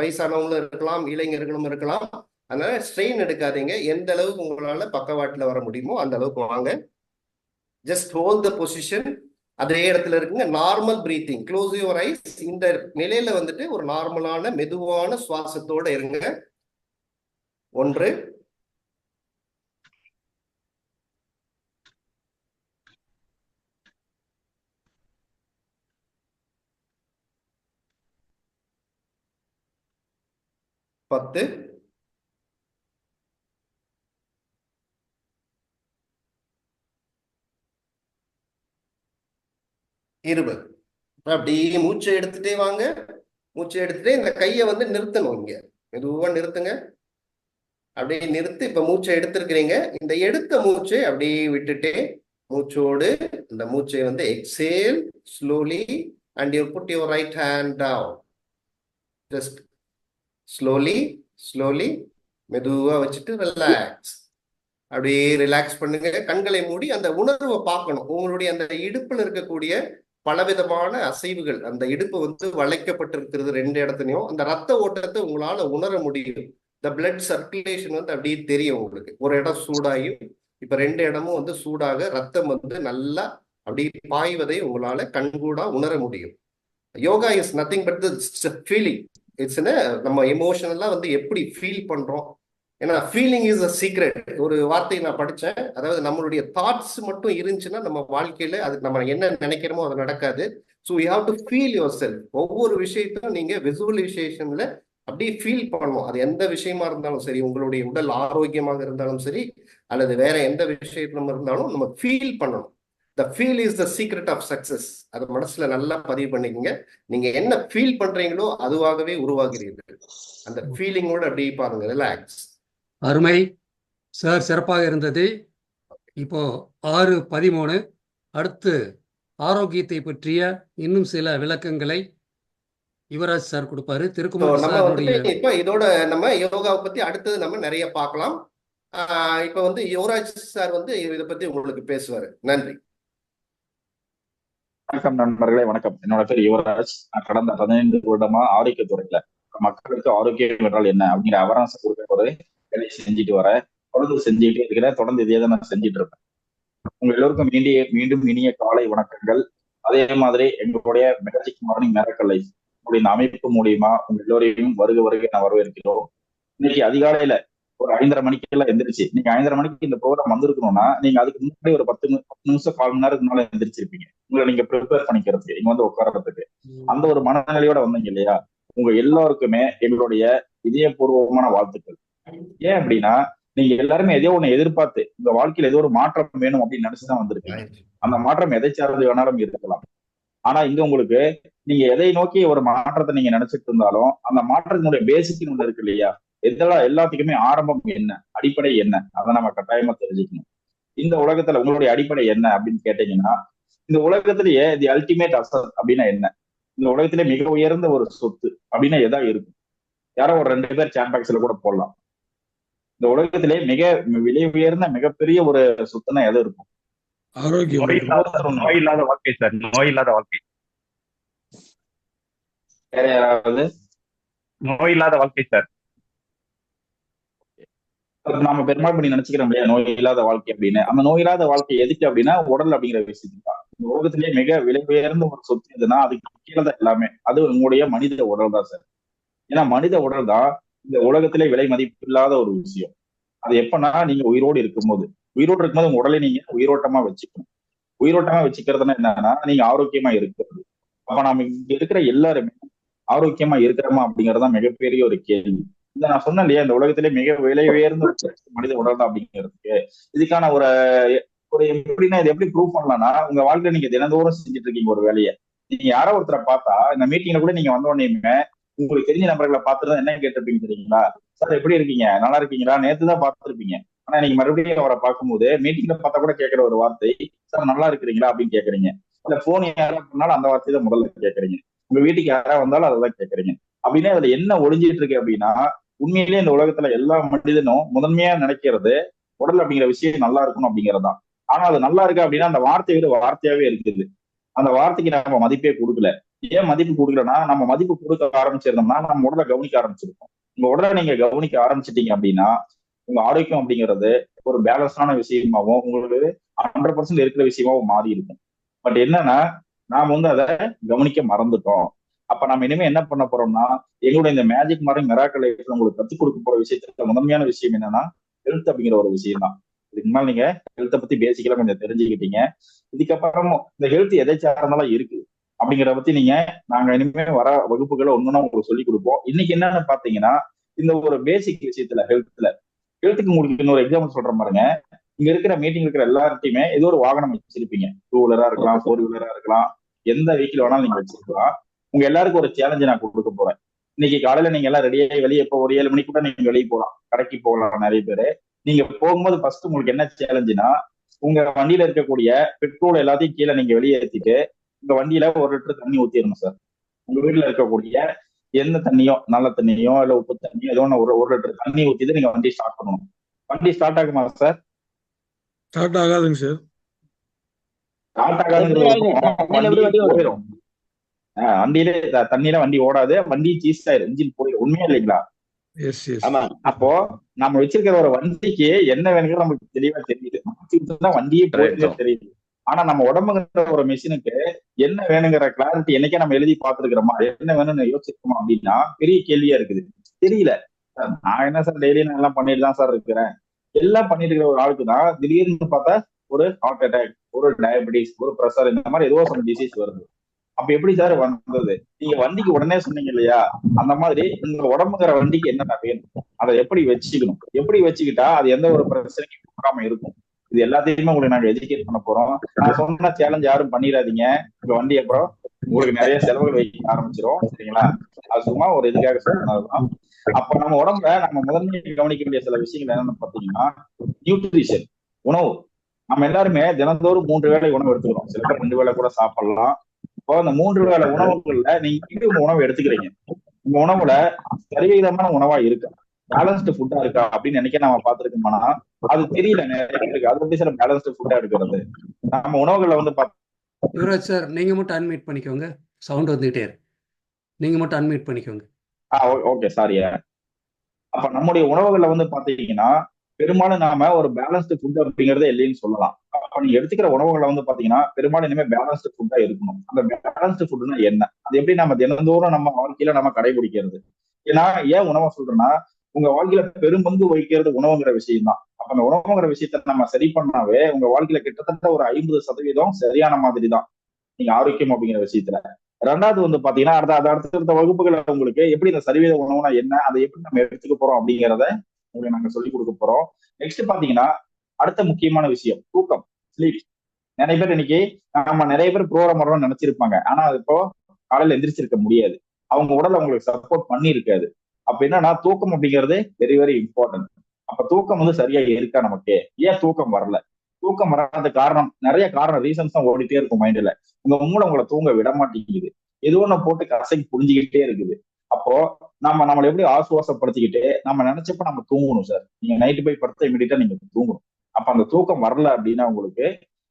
வயசானவங்களும் இருக்கலாம், இளைஞர்களும் இருக்கலாம். அதனால ஸ்ட்ரெயின் எடுக்காதீங்க. எந்த அளவுக்கு உங்களால பக்கவாட்டுல வர முடியுமோ அந்த அளவுக்கு வாங்க. Just hold the position. அதே இடத்துல இருக்குங்க. Normal breathing. Close your ice. இந்த நிலையில வந்துட்டு ஒரு நார்மலான மெதுவான சுவாசத்தோட இருங்க. 1, 10, 20. அப்படியே மூச்சை எடுத்துட்டே வாங்க. மூச்சை எடுத்துட்டே இந்த கையை வந்து நிறுத்தணும். இங்க மெதுவா நிறுத்துங்க. அப்படியே நிறுத்தி இப்ப மூச்சை எடுத்திருக்கிறீங்க. இந்த எடுத்த மூச்சை அப்படியே விட்டுட்டே மூச்சோடு இந்த மூச்சை வந்து exhale slowly and you put your right hand down. Just slowly slowly மெதுவா வச்சுட்டு ரிலாக்ஸ். அப்படியே ரிலாக்ஸ் பண்ணுங்க. கண்களை மூடி அந்த உணர்வை பார்க்கணும். உங்களுடைய அந்த இடுப்புல இருக்கக்கூடிய பலவிதமான அசைவுகள். அந்த இடுப்பு வந்து வளைக்கப்பட்டிருக்கிறது 2 இடத்துலையும். அந்த ரத்த ஓட்டத்தை உங்களால உணர முடியும். இந்த பிளட் சர்க்குலேஷன் வந்து அப்படியே தெரியும் உங்களுக்கு. ஒரு இடம் சூடாயும் இப்ப 2 இடமும் வந்து சூடாக ரத்தம் வந்து நல்லா அப்படியே பாய்வதை உங்களால கண்கூடா உணர முடியும். Yoga is nothing but the feeling. It's நம்ம எமோஷனலா வந்து எப்படி ஃபீல் பண்றோம். ஏன்னா ஃபீலிங் இஸ் அ சீக்ரெட். ஒரு வார்த்தையை நான் படித்தேன். அதாவது நம்மளுடைய தாட்ஸ் மட்டும் இருந்துச்சுன்னா நம்ம வாழ்க்கையில அது நம்ம என்ன நினைக்கிறோமோ அது நடக்காது. So you have to feel your self. ஒவ்வொரு விஷயத்தையும் நீங்க விசுவலைசேஷன்ல அப்படியே ஃபீல் பண்ணணும். அது எந்த விஷயமா இருந்தாலும் சரி, உங்களுடைய உடல் ஆரோக்கியமாக இருந்தாலும் சரி, அல்லது வேற எந்த விஷயத்திலும் இருந்தாலும் நம்ம ஃபீல் பண்ணணும். The feel is the secret of success. அதை மனசுல நல்லா பதிவு பண்ணிக்கங்க. நீங்க என்ன ஃபீல் பண்றீங்களோ அதுவாகவே உருவாகிறீர்கள். அந்த ஃபீலிங்கோட அப்படியே பாருங்க. ரிலாக்ஸ். அருமை சார், சிறப்பாக இருந்தது. இப்போ 6:13. அடுத்து ஆரோக்கியத்தை பற்றிய இன்னும் சில விளக்கங்களை யுவராஜ் சார் கொடுப்பாரு. ஸோ திருக்குமார் நம்ம வந்துட்டு சாருடைய இப்போ இதோட நம்ம யோகாவை பத்தி அடுத்தது நம்ம நிறைய பார்க்கலாம். இப்போ வந்து யுவராஜ் சார் வந்து இதை பத்தி உங்களுக்கு பேசுவாரு. நன்றி. வணக்கம் நண்பர்களே, வணக்கம். என்னோட பேர் யுவராஜ். நான் கடந்த 15 வருடமா ஆரோக்கியத்துறையில மக்களுக்கு ஆரோக்கியம் என்றால் என்ன அப்படிங்கிற அவராசம் கொடுக்க ஒரு வேலையை செஞ்சுட்டு வரேன். தொடர்ந்து செஞ்சுட்டே இருக்கிறேன். தொடர்ந்து இதே தான் நான் செஞ்சுட்டு இருப்பேன். உங்க எல்லோருக்கும் மீண்டும் இனிய காலை வணக்கங்கள். அதே மாதிரி எங்களுடைய மேஜிக் மார்னிங் மிராக்கிள் லைஃப் இந்த அமைப்பு மூலியமா உங்க எல்லோரையும் வருக நான் வரவேற்கிறோம். இன்னைக்கு அதிகாலையில ஒரு 5:30 மணிக்கெல்லாம் எந்திரிச்சு நீங்க 5:30 மணிக்கு இந்த ப்ரோக்ராம் வந்திருக்கணும்னா நீங்க அதுக்கு முன்னாடி ஒரு 10 நிமிஷம் 1/4 மணி நேரத்துக்கு முன்னால எந்திரிச்சிருப்பீங்க. உங்களை நீங்க ப்ரிப்பேர் பண்ணிக்கிறதுக்கு இங்க வந்து உட்கார்றதுக்கு அந்த ஒரு மனநிலையோட வந்தீங்க இல்லையா? உங்க எல்லாருக்குமே எங்களுடைய இதயபூர்வமான வாழ்த்துக்கள். ஏன் அப்படின்னா நீங்க எல்லாருமே எதையோ ஒண்ணு எதிர்பார்த்து உங்க வாழ்க்கையில ஏதோ ஒரு மாற்றம் வேணும் அப்படின்னு நினைச்சுதான் வந்திருக்கீங்க. அந்த மாற்றம் எதை சார்ந்து வேணாலும் இருக்கலாம். ஆனா இங்க உங்களுக்கு நீங்க எதை நோக்கி ஒரு மாற்றத்தை நீங்க நினைச்சிட்டு இருந்தாலும் அந்த மாற்றத்தினுடைய பேசிக் ஒண்ணு இருக்கு இல்லையா? எல்லாத்துக்குமே ஆரம்பம் என்ன, அடிப்படை என்ன, அதை நம்ம கட்டாயமா தெரிஞ்சுக்கணும். இந்த உலகத்துல உங்களுடைய அடிப்படை என்ன அப்படின்னு கேட்டீங்கன்னா, இந்த உலகத்திலேயே தி அல்டிமேட் அசட் அப்படின்னா என்ன, இந்த உலகத்திலே மிக உயர்ந்த ஒரு சொத்து அப்படின்னா எதா இருக்கும்? யாரோ ஒரு 2 பேர் சாம்பாக்ஸ்ல கூட போடலாம். இந்த உலகத்திலே மிக விலை உயர்ந்த மிகப்பெரிய ஒரு சொத்துனா எது இருக்கும்? ஆரோக்கியம். நோய் இல்லாத வாழ்க்கை சார். நோய் இல்லாத வாழ்க்கை. வேற யாராவது? நோய் இல்லாத வாழ்க்கை சார். நாம பெரும்பாலும் பண்ணி நினைச்சுக்கிறோம் இல்லையா நோய் இல்லாத வாழ்க்கை அப்படின்னு. அந்த நோய் இல்லாத வாழ்க்கை எதுக்கு அப்படின்னா உடல் அப்படிங்கிற விஷயத்துக்கு தான். இந்த உலகத்திலேயே மிக விலை உயர்ந்த ஒரு சொத்து எதுனா அதுக்கு கீழே தான் எல்லாமே. அது உங்களுடைய மனித உடல் தான் சார். ஏன்னா மனித உடல் தான் இந்த உலகத்திலே விலை மதிப்பு இல்லாத ஒரு விஷயம். அது எப்பன்னா நீங்க உயிரோடு இருக்கும்போது உங்க உடலை நீங்க உயிரோட்டமா வச்சுக்கணும். உயிரோட்டமா வச்சுக்கிறதுனா என்னன்னா நீங்க ஆரோக்கியமா இருக்கிறது. அப்ப நாம இங்க இருக்கிற எல்லாருமே ஆரோக்கியமா இருக்கிறோமா அப்படிங்கறதுதான் மிகப்பெரிய ஒரு கேள்வி. இதை நான் சொன்னேன் இல்லையா, இந்த உலகத்திலே மிக விலை உயர்ந்த மனித உடல் தான் அப்படிங்கிறதுக்கு இதுக்கான ஒரு ஒரு எப்படின்னா இது எப்படி ப்ரூவ் பண்ணலாம்னா உங்க வாழ்க்கையில நீங்க தினந்தோறும் செஞ்சுட்டு இருக்கீங்க ஒரு வேலையை. நீங்க யாரோ ஒருத்தரை பார்த்தா இந்த மீட்டிங்ல கூட நீங்க வந்த உடனே உங்களுக்கு தெரிஞ்ச நபர்களை பார்த்துட்டு என்ன கேட்டிருப்பீங்க தெரியுங்களா? சார் எப்படி இருக்கீங்க, நல்லா இருக்கீங்களா, நேத்து தான் பார்த்துருப்பீங்க. ஆனா நீங்க மறுபடியும் அவரை பார்க்கும்போது மீட்டிங்ல பார்த்தா கூட கேட்கிற ஒரு வார்த்தை சார் நல்லா இருக்கிறீங்களா அப்படின்னு கேட்கறீங்க. இல்ல போன் யாரா பண்ணாலும் அந்த வார்த்தையை தான் முதல்ல கேட்கறீங்க. உங்க வீட்டுக்கு யாரா வந்தாலும் அதைதான் கேட்கறீங்க. அப்படின்னா அதுல என்ன ஒளிஞ்சிட்டு இருக்கு அப்படின்னா உண்மையிலேயே இந்த உலகத்துல எல்லா மனிதனும் முதன்மையா நினைக்கிறது உடல் அப்படிங்கிற விஷயம் நல்லா இருக்கணும் அப்படிங்கறதுதான். ஆனா அது நல்லா இருக்கு அப்படின்னா அந்த வார்த்தையை விட வார்த்தையாவே இருக்குது. அந்த வார்த்தைக்கு நம்ம மதிப்பே கொடுக்கல. ஏன் மதிப்பு கொடுக்கலன்னா நம்ம மதிப்பு கொடுக்க ஆரம்பிச்சிருந்தோம்னா நம்ம உடலை கவனிக்க ஆரம்பிச்சிருக்கோம். உங்க உடலை நீங்க கவனிக்க ஆரம்பிச்சிட்டீங்க அப்படின்னா உங்க ஆரோக்கியம் அப்படிங்கிறது ஒரு பேலன்ஸான விஷயமாவும் உங்களுக்கு 100% இருக்கிற விஷயமாவும் மாறி இருக்கும். பட் என்னன்னா நாம வந்து அதை கவனிக்க மறந்துட்டோம். அப்ப நம்ம இனிமே என்ன பண்ண போறோம்னா எங்களுடைய இந்த மேஜிக் மார்னிங் மிராக்கிள் லைஃப்ல உங்களுக்கு கத்துக் கொடுக்க போற விஷயத்துல முதன்மையான விஷயம் என்னன்னா ஹெல்த் அப்படிங்கிற ஒரு விஷயம் தான். இதுக்கு முன்னாடி நீங்க ஹெல்த்தை பத்தி பேசிக்கலாம் கொஞ்சம் தெரிஞ்சுக்கிட்டீங்க. இதுக்கப்புறமும் இந்த ஹெல்த் எதை சார்ந்தாலும் இருக்கு அப்படிங்கிறத பத்தி நாங்க இனிமே வர வகுப்புகளை ஒண்ணுன்னா உங்களுக்கு சொல்லி கொடுப்போம். இன்னைக்கு என்னன்னு பாத்தீங்கன்னா இந்த ஒரு பேசிக் விஷயத்துல ஹெல்த்துக்கு உங்களுக்கு இன்னொரு எக்ஸாம்பிள் சொல்ற பாருங்க. இங்க இருக்கிற மீட்டிங் இருக்கிற எல்லார்ட்டையுமே ஏதோ ஒரு வாகனம் வச்சிருப்பீங்க. 2 வீலரா இருக்கலாம், 4 வீலரா இருக்கலாம், எந்த வெஹிக்கிள் வேணாலும் நீங்க வச்சிருக்கலாம். உங்க எல்லாருக்கும் ஒரு சேலஞ்சு நான் கொடுக்க போறேன். இன்னைக்கு காலையில நீங்க எல்லாம் ரெடியாகி வெளியே இப்போ ஒரு 7 மணிக்கு கூட நீங்க வெளியே போகலாம், கடைக்கு போகலாம். நிறைய பேரு நீங்க போகும்போது ஃபர்ஸ்ட் உங்களுக்கு என்ன சேலஞ்சுனா உங்க வண்டியில இருக்கக்கூடிய பெட்ரோல் எல்லாத்தையும் கீழே நீங்க வெளியேற்றிட்டு உங்க வண்டியில 1 லிட்டர் தண்ணி ஊத்திடணும் சார். உங்க வீட்டுல இருக்கக்கூடிய எந்த தண்ணியோ, நல்ல தண்ணியோ இல்ல உப்பு தண்ணியோ ஏதோ ஒன்று 1 லிட்டர் தண்ணி ஊத்திட்டு நீங்க வண்டி ஸ்டார்ட் பண்ணணும். வண்டி ஸ்டார்ட் ஆகுமா சார்? ஸ்டார்ட் ஆகாதுங்க சார். ஸ்டார்ட் ஆகாதுங்கிறது போயிடும். வண்டியில தண்ணியில வண்டி ஓடாது, வண்டி சீஸ் ஆயிரும், இன்ஜின் போயிடும். உண்மையா இல்லைங்களா? அப்போ நம்ம வச்சிருக்கிற ஒரு வண்டிக்கு என்ன வேணுங்கிறது நமக்கு தெளிவா தெரியுது. வண்டியே தெரியுது. ஆனா நம்ம உடம்புங்கிற ஒரு மிஷினுக்கு என்ன வேணுங்கிற கிளாரிட்டி என்னைக்கே நம்ம எழுதி பார்த்துருக்கிறோமா, என்ன வேணும்னு யோசிச்சிருக்கோமா அப்படின்னா பெரிய கேள்வியா இருக்குது. தெரியல. நான் என்ன சார் டெய்லி நான் எல்லாம் பண்ணிட்டு தான் சார் இருக்கிறேன். எல்லாம் பண்ணிட்டு இருக்கிற ஒரு ஆளுக்கு தான் திடீர்னு பார்த்தா ஒரு ஹார்ட் அட்டாக், ஒரு டயபெட்டிஸ், ஒரு ப்ரெஷர், இந்த மாதிரி ஏதோ சம் டிசீஸ் வருது. அப்ப எப்படி சார் வந்தது? நீங்க வண்டிக்கு உடனே சொன்னீங்க இல்லையா, அந்த மாதிரி இந்த உடம்புங்கிற வண்டிக்கு என்னென்ன வேணும், அதை எப்படி வச்சுக்கணும், எப்படி வச்சுக்கிட்டா அது எந்த ஒரு பிரச்சனைக்கும் போகாம இருக்கும். இது எல்லாத்தையுமே உங்களுக்கு நாங்க எஜுகேட் பண்ண போறோம். நான் சொன்ன சேலஞ்ச் யாரும் பண்ணிடாதீங்க. உங்க வண்டி அப்புறம் உங்களுக்கு நிறைய செலவுகள் வைக்க ஆரம்பிச்சிடும். சரிங்களா? அது சும்மா ஒரு இதுக்காக சொன்னதுதான். அப்ப நம்ம உடம்புல நம்ம முதன்மையை கவனிக்க வேண்டிய சில விஷயங்கள் என்னன்னு பாத்தீங்கன்னா நியூட்ரிஷன், உணவு. நம்ம எல்லாருமே தினந்தோறும் 3 வேளை உணவு எடுத்துக்கிறோம். சில பேர் 2 வேளை கூட சாப்பிடலாம். இப்போ அந்த 3 வேளை உணவுகள்ல நீங்க எப்படி உங்க உணவு எடுத்துக்கிறீங்க? உங்க உணவுல சரிவிகிதமான உணவா இருக்கா, பேலன்ஸ்டு ஃபுட்டா இருக்கா அப்படின்னு நினைக்க நாம பார்த்திருக்கோம்னா அது தெரியல நிறைய பேருக்கு. அது எப்படி சார் பேலன்ஸ்டு ஃபுட்டா எடுக்கிறது? நம்ம உணவுகளை வந்து யுவராஜ் சார், நீங்கள் மட்டும் அன்மியூட் பண்ணிக்கோங்க. சவுண்ட் வந்துகிட்டே இருக்கு. நீங்கள் மட்டும் அன்மியூட் பண்ணிக்கோங்க. Okay sorry. அப்ப நம்முடைய உணவுகள்ல வந்து பாத்தீங்கன்னா பெரும்பாலும் நாம ஒரு பேலன்ஸ்டு ஃபுட் அப்படிங்கறதே இல்லைன்னு சொல்லலாம். அப்ப நீங்க எடுத்துக்கிற உணவுகளை வந்து பாத்தீங்கன்னா பெரும்பாலும் இனிமே பேலன்ஸ்டு ஃபுட்டா இருக்கணும். அந்த பேலன்ஸ்டு ஃபுட்னா என்ன, அது எப்படி நம்ம தினந்தோறும் நம்ம வாழ்க்கையில நம்ம கடைபிடிக்கிறது? ஏன்னா ஏன் உணவை சொல்றேன்னா, உங்க வாழ்க்கையில பெரும்பங்கு வகிக்கிறது உணவுங்கிற விஷயம் தான். அப்ப அந்த உணவுங்கிற விஷயத்த நம்ம சரி பண்ணாவே உங்க வாழ்க்கையில கிட்டத்தட்ட ஒரு 50% சரியான மாதிரி தான் நீங்க ஆரோக்கியம் அப்படிங்கிற விஷயத்துல. ரெண்டாவது வந்து பாத்தீங்கன்னா அடுத்த வகுப்புகளை உங்களுக்கு எப்படி இந்த சரிவித உணவுனா என்ன, அதை எப்படி நம்ம எடுத்துக்க போறோம் அப்படிங்கிறத உங்களுக்கு நாங்க சொல்லிக் கொடுக்க போறோம். நெக்ஸ்ட் பாத்தீங்கன்னா அடுத்த முக்கியமான விஷயம் தூக்கம், ஸ்லீப். நிறைய பேர் இன்னைக்கு நிறைய பேர் ப்ரோக்ராம் வரணும்னு நினைச்சிருப்பாங்க, ஆனா அது இப்போ காலையில எந்திரிச்சிருக்க முடியாது, அவங்க உடல் அவங்களுக்கு சப்போர்ட் பண்ணி இருக்காது. அப்ப என்னன்னா தூக்கம் அப்படிங்கிறது வெரி வெரி இம்பார்ட்டன்ட். அப்ப தூக்கம் வந்து சரியா இருக்கா நமக்கு? ஏன் தூக்கம் வரல? தூக்கம் வராத காரணம் நிறைய காரணம், ரீசன்ஸ் தான் ஓடிட்டே இருக்கும் மைண்ட்ல. உங்க மூளை உங்களை தூங்க விட மாட்டேங்குது, ஏதோ ஒண்ணு போட்டு கசைக்கு புரிஞ்சுக்கிட்டே இருக்குது. அப்போ நம்மளை எப்படி ஆசுவாசப்படுத்திக்கிட்டு நம்ம நினைச்சப்ப நம்ம தூங்கணும் சார். நீங்க நைட்டு போய் படுத்த இமீடியட்டா நீங்க தூங்கணும். அப்ப அந்த தூக்கம் வரல அப்படின்னா உங்களுக்கு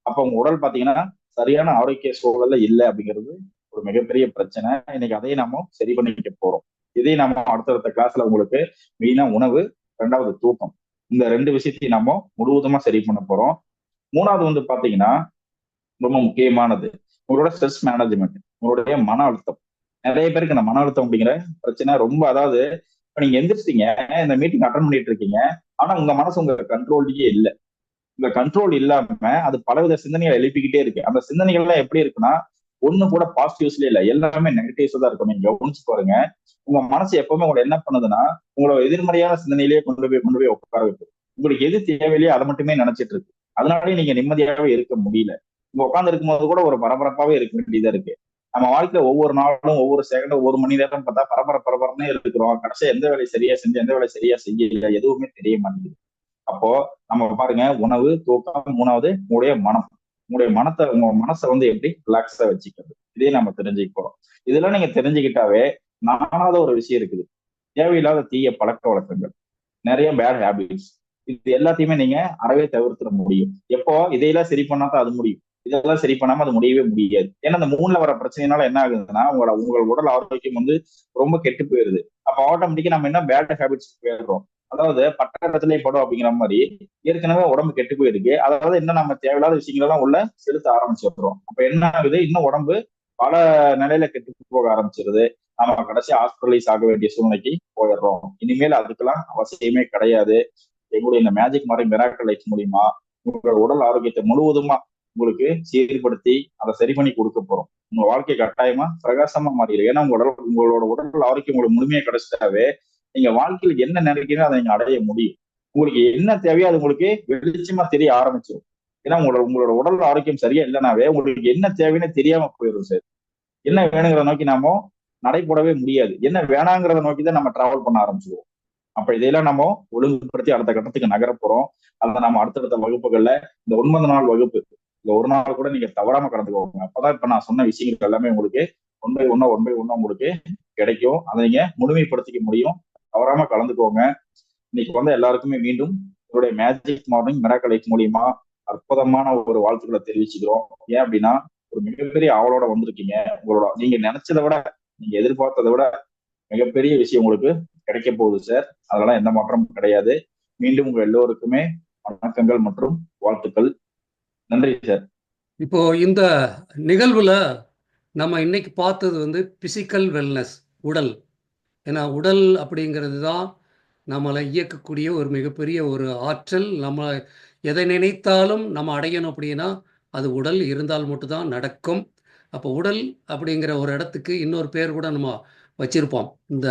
அப்ப உங்க உடல் பாத்தீங்கன்னா சரியான ஆரோக்கிய சூழல்ல இல்லை அப்படிங்கிறது ஒரு மிகப்பெரிய பிரச்சனை. இன்னைக்கு அதையும் நம்ம சரி பண்ணிக்க போறோம். இதையும் நம்ம அடுத்தடுத்த கிளாஸ்ல உங்களுக்கு மெயினா உணவு, ரெண்டாவது தூக்கம், இந்த 2 விஷயத்தையும் நம்ம முழுவதுமா சரி பண்ண போறோம். மூணாவது வந்து பாத்தீங்கன்னா ரொம்ப முக்கியமானது உங்களோட ஸ்ட்ரெஸ் மேனேஜ்மெண்ட், உங்களுடைய மன அழுத்தம். நிறைய பேருக்கு இந்த மன அழுத்தம் அப்படிங்கிற பிரச்சனை ரொம்ப, அதாவது இப்ப நீங்க எந்திரிச்சிட்டீங்க, இந்த மீட்டிங் அட்டன் பண்ணிட்டு இருக்கீங்க, ஆனா உங்க மனசு உங்க கண்ட்ரோல்லையே இல்லை. உங்க கண்ட்ரோல் இல்லாம அது பலவித சிந்தனைகளை எழுப்பிக்கிட்டே இருக்கு. அந்த சிந்தனைகள்லாம் எப்படி இருக்குன்னா ஒண்ணு கூட பாசிட்டிவ்ஸ்ல இல்ல, எல்லாமே நெகட்டிவ்ஸ் தான் இருக்கும். நீங்க கவனிச்சு பாருங்க, உங்க மனசு எப்பவுமே உங்களை என்ன பண்ணுதுன்னா உங்களோட எதிர்மறையான சிந்தனையிலேயே கொண்டு போய் உட்கார வைக்கும். உங்களுக்கு எது தேவையிலையோ அதை மட்டுமே நினைச்சிட்டு இருக்கு. அதனாலே நீங்க நிம்மதியாவே இருக்க முடியல. உங்க உட்கார்ந்து இருக்கும்போது கூட ஒரு பரபரப்பாவே இருக்க வேண்டியதா இருக்கு. நம்ம வாழ்க்கையில ஒவ்வொரு நாளும் ஒவ்வொரு செகண்டும் ஒரு மணி நேரம் பார்த்தா பரபரன்னே இருக்கிறோம். கடைசியா எந்த வேலை சரியா செஞ்சு எந்த வேலை சரியா செய்யல எதுவுமே தெரிய மாட்டேங்குது. அப்போ நம்ம பாருங்க, உணவு, தூக்கம், மூணாவது உங்களுடைய மனம். உங்களுடைய உங்க மனசை வந்து எப்படி ரிலாக்ஸா வச்சுக்கிறது, இதே நம்ம தெரிஞ்சுக்க போறோம். இதெல்லாம் நீங்க தெரிஞ்சுக்கிட்டாவே நானாத ஒரு விஷயம் இருக்குது, தேவையில்லாத தீய பழக்க வழக்கங்கள், நிறைய பேட் ஹேபிட்ஸ், இது எல்லாத்தையுமே நீங்க அறவே தவிர்த்திட முடியும். எப்போ இதையெல்லாம் சரி பண்ணாதான் அது முடியும். இதெல்லாம் சரி பண்ணாம அது முடியவே முடியாது. ஏன்னா இந்த 3ல வர பிரச்சனைனால என்ன ஆகுதுன்னா உங்கள் உடல் ஆரோக்கியம் வந்து ரொம்ப கெட்டு போயிருது. அப்ப ஆட்டோமேட்டிக்கா நம்ம என்ன பேட் ஹேபிட்ஸ் போயிடுறோம். அதாவது பட்ட இடத்திலே படும் அப்படிங்கிற மாதிரி ஏற்கனவே உடம்பு கெட்டு போயிருக்கு. அதாவது என்ன நம்ம தேவையில்லாத விஷயங்கள்லாம் உள்ள செலுத்த ஆரம்பிச்சிடுறோம். அப்ப என்ன ஆகுது, இன்னும் உடம்பு பல நிலையில கெட்டு போக ஆரம்பிச்சிருது. நம்ம கடைசி ஹாஸ்பிட்டலைஸ் ஆக வேண்டிய சூழ்நிலைக்கு போயிடுறோம். இனிமேல் அதுக்கெல்லாம் அவசியமே கிடையாது. எங்களுடைய இந்த மேஜிக் மார்னிங் மிராக்கிள் லைஃப் மூலியமா உங்களோட உடல் ஆரோக்கியத்தை முழுவதுமா உங்களுக்கு சீர்படுத்தி அதை சரி பண்ணி கொடுக்க போறோம். உங்க வாழ்க்கை கட்டாயமா பிரகாசமா மாறிடும். ஏன்னா உங்களோட உடல் ஆரோக்கியம் உங்களுக்கு முழுமையா கிடைச்சிட்டாவே நீங்க வாழ்க்கையில என்ன நினைக்கிறீங்களோ அதை நீங்க அடைய முடியும். உங்களுக்கு என்ன தேவையோ அது உங்களுக்கு வெளிச்சமா தெரிய ஆரம்பிச்சிடும். ஏன்னா உங்களோட உடல் ஆரோக்கியம் சரியா இல்லைனாவே உங்களுக்கு என்ன தேவைன்னு தெரியாம போயிடும் சார். என்ன வேணுங்கிறத நோக்கி நாம நடைபோடவே முடியாது, என்ன வேணாங்கிறத நோக்கி தான் நம்ம டிராவல் பண்ண ஆரம்பிச்சிடுவோம். அப்ப இதையெல்லாம் நம்ம ஒழுங்குபடுத்தி அடுத்த கட்டத்துக்கு நகர போறோம். அதை நம்ம அடுத்தடுத்த வகுப்புகள்ல இந்த 9 நாள் வகுப்பு, இந்த ஒரு நாள் கூட நீங்க தவறாம கலந்துக்கோங்க. அப்பதான் இப்ப நான் சொன்ன விஷயங்கள் எல்லாமே உங்களுக்கு ஒன் பை ஒன்னா உங்களுக்கு கிடைக்கும். அதை நீங்க முழுமைப்படுத்திக்க முடியும். தவறாம கலந்துக்கோங்க. இன்னைக்கு வந்து எல்லாருக்குமே மீண்டும் உங்களுடைய மேஜிக் மார்னிங் மிராக்கிள் லைஃப் மூலியமா அற்புதமான ஒரு வாழ்த்துக்களை தெரிவிச்சுக்கிறோம். ஏன் அப்படின்னா ஒரு மிகப்பெரிய ஆவலோட வந்திருக்கீங்க. நீங்க நினைச்சதை விட, நீங்க எதிர்பார்த்ததை விட மிகப்பெரிய விஷயம் உங்களுக்கு கிடைக்க போகுது சார். அதெல்லாம் எந்த மாற்றமும் கிடையாது. மீண்டும் உங்க எல்லோருக்குமே வணக்கங்கள் மற்றும் வாழ்த்துக்கள். நன்றி சார். இப்போ இந்த நிகழ்வுல நம்ம இன்னைக்கு பார்த்தது வந்து பிசிக்கல் வெல்னஸ், உடல். ஏன்னா உடல் அப்படிங்கிறது தான் நம்மளை இயக்கக்கூடிய ஒரு மிகப்பெரிய ஒரு ஆற்றல். நம்ம எதை நினைத்தாலும் நம்ம அடையணும் அப்படின்னா அது உடல் இருந்தால் மட்டும்தான் நடக்கும். அப்போ உடல் அப்படிங்கிற ஒரு இடத்துக்கு இன்னொரு பேர் கூட நம்ம வச்சிருப்போம். இந்த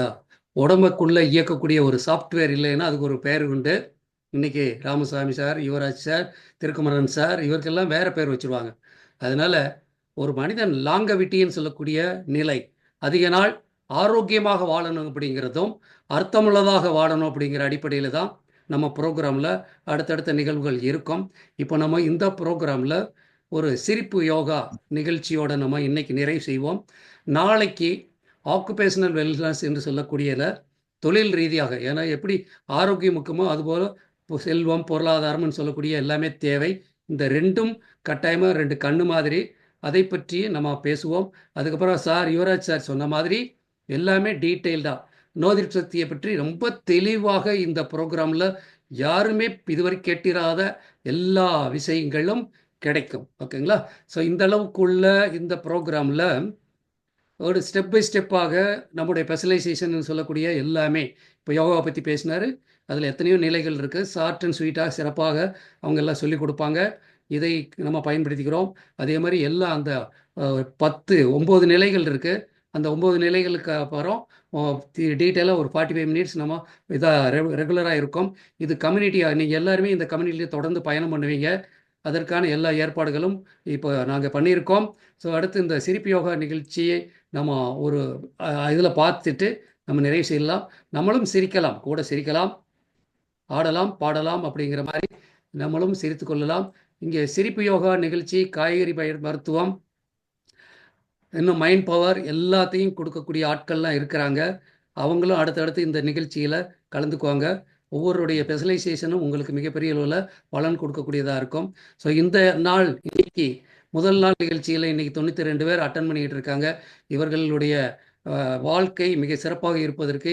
உடம்புக்குள்ளே இயக்கக்கூடிய ஒரு சாஃப்ட்வேர் இல்லைன்னா அதுக்கு ஒரு பேர் உண்டு. இன்றைக்கி Ramasamy sir, Yuvaraj sir, Thirukumaran sir இவருக்கெல்லாம் வேறு பேர் வச்சுருவாங்க. அதனால் ஒரு மனிதன் லாங்கவிட்டின்னு சொல்லக்கூடிய நிலை, அதிக நாள் ஆரோக்கியமாக வாழணும் அப்படிங்கிறதும் அர்த்தமுள்ளதாக வாழணும் அப்படிங்கிற அடிப்படையில் தான் நம்ம ப்ரோக்ராமில் அடுத்தடுத்த நிகழ்வுகள் இருக்கும். இப்போ நம்ம இந்த ப்ரோக்ராமில் ஒரு சிரிப்பு யோகா நிகழ்ச்சியோட நம்ம இன்னைக்கு நிறைவு செய்வோம். நாளைக்கு ஆக்குபேஷனல் வெல்னஸ் என்று சொல்லக்கூடியதில் தொழில் ரீதியாக, ஏன்னா எப்படி ஆரோக்கியம் முக்கியமோ அதுபோல் செல்வம் பொருளாதாரம்னு சொல்லக்கூடிய எல்லாமே தேவை. இந்த ரெண்டும் கட்டாயமாக ரெண்டு கண்ணு மாதிரி, அதை பற்றி நம்ம பேசுவோம். அதுக்கப்புறம் சார் யுவராஜ் சார் சொன்ன மாதிரி எல்லாமே டீட்டெயில்டாக நோதிர் சக்தியை பற்றி ரொம்ப தெளிவாக இந்த ப்ரோக்ராமில் யாருமே இதுவரை கேட்டிராத எல்லா விஷயங்களும் கிடைக்கும். ஓகேங்களா? ஸோ இந்த அளவுக்குள்ள இந்த ப்ரோக்ராமில் ஒரு ஸ்டெப் பை ஸ்டெப்பாக நம்முடைய ஸ்பெஷலைசேஷன் சொல்லக்கூடிய எல்லாமே, இப்போ யோகாவை பற்றி பேசினார், அதில் எத்தனையோ நிலைகள் இருக்குது. ஷார்ட் அண்ட் ஸ்வீட்டாக சிறப்பாக அவங்க எல்லாம் சொல்லிக் கொடுப்பாங்க. இதை நம்ம பயன்படுத்திக்கிறோம். அதே மாதிரி எல்லாம் அந்த 9 நிலைகள் இருக்குது. அந்த 9 நிலைகளுக்கு அப்புறம் டீட்டெயிலாக ஒரு 45 மினிட்ஸ் நம்ம இதாக ரெகுலராக இருக்கும். இது கம்யூனிட்டியாக நீங்கள் எல்லாருமே இந்த கம்யூனிட்டியில் தொடர்ந்து பயணம் பண்ணுவீங்க. அதற்கான எல்லா ஏற்பாடுகளும் இப்போ நாங்கள் பண்ணியிருக்கோம். ஸோ அடுத்து இந்த சிரிப்பு யோகா நிகழ்ச்சியை நம்ம ஒரு இதில் பார்த்துட்டு நம்ம நிறைவு செய்யலாம். நம்மளும் சிரிக்கலாம், கூட சிரிக்கலாம், ஆடலாம், பாடலாம், அப்படிங்கிற மாதிரி நம்மளும் சிரித்து கொள்ளலாம். இங்கே சிரிப்பு யோகா நிகழ்ச்சி, காய்கறி பயிர் மருத்துவம், இன்னும் மைண்ட் பவர் எல்லாத்தையும் கொடுக்கக்கூடிய ஆட்கள்லாம் இருக்கிறாங்க. அவங்களும் அடுத்தடுத்து இந்த நிகழ்ச்சியில் கலந்துக்குவாங்க. ஒவ்வொருடைய ஸ்பெஷலைசேஷனும் உங்களுக்கு மிகப்பெரிய அளவில் பலன் கொடுக்கக்கூடியதாக இருக்கும். ஸோ இந்த நாள் இன்னைக்கு முதல் நாள் நிகழ்ச்சியில் இன்னைக்கு 92 பேர் அட்டன் பண்ணிக்கிட்டு இருக்காங்க. இவர்களுடைய வாழ்க்கை மிக சிறப்பாக இருப்பதற்கு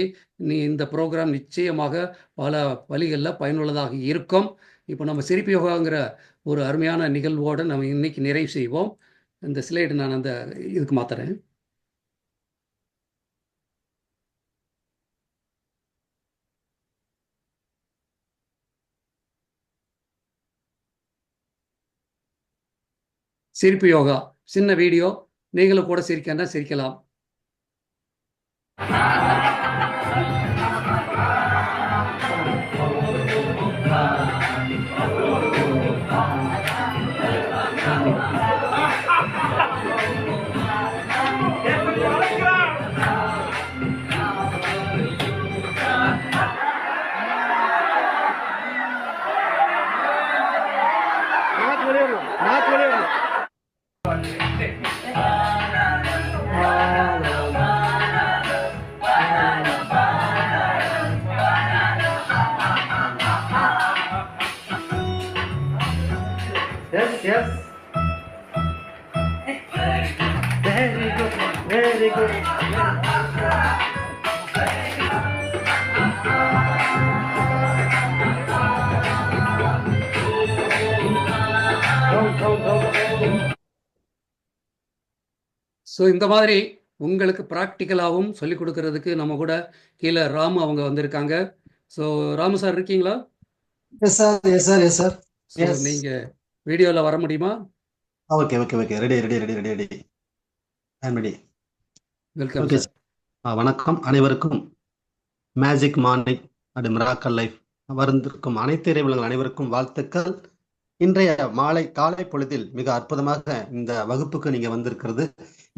இந்த ப்ரோக்ராம் நிச்சயமாக பல வழிகளில் பயனுள்ளதாக இருக்கும். இப்போ நம்ம சிரிப்பு யோகாங்கிற ஒரு அருமையான நிகழ்வோடு நம்ம இன்னைக்கு நிறைவு செய்வோம். இந்த ஸ்லைடு நான் அந்த இதுக்கு மாத்துறேன். சிரிப்பு யோகா சின்ன வீடியோ, நீங்களும் கூட சிரிக்கன்னா சிரிக்கலாம். Yes. Very good. Very good. So இந்த மாதிரி உங்களுக்கு ப்ராக்டிக்கலாகவும் சொல்லிக் கொடுக்கறதுக்கு நம்ம கூட கீழே ராமு அவங்க வந்திருக்காங்க. ஸோ ராமு சார் இருக்கீங்களா? Yes sir, yes sir, yes sir. So நீங்கள் வீடியோவில் வர முடியுமா? Okay okay okay, ready ready ready ready ready I'm ready. Welcome okay sir. வணக்கம் அனைவருக்கும். Magic morning and miracle life வந்திருக்கும் அனைத்து இறைவர்கள் அனைவருக்கும் வாழ்த்துக்கள். இன்றைய காலை பொழுதில் மிக அற்புதமாக இந்த வகுப்புக்கு நீங்க வந்திருக்கிறது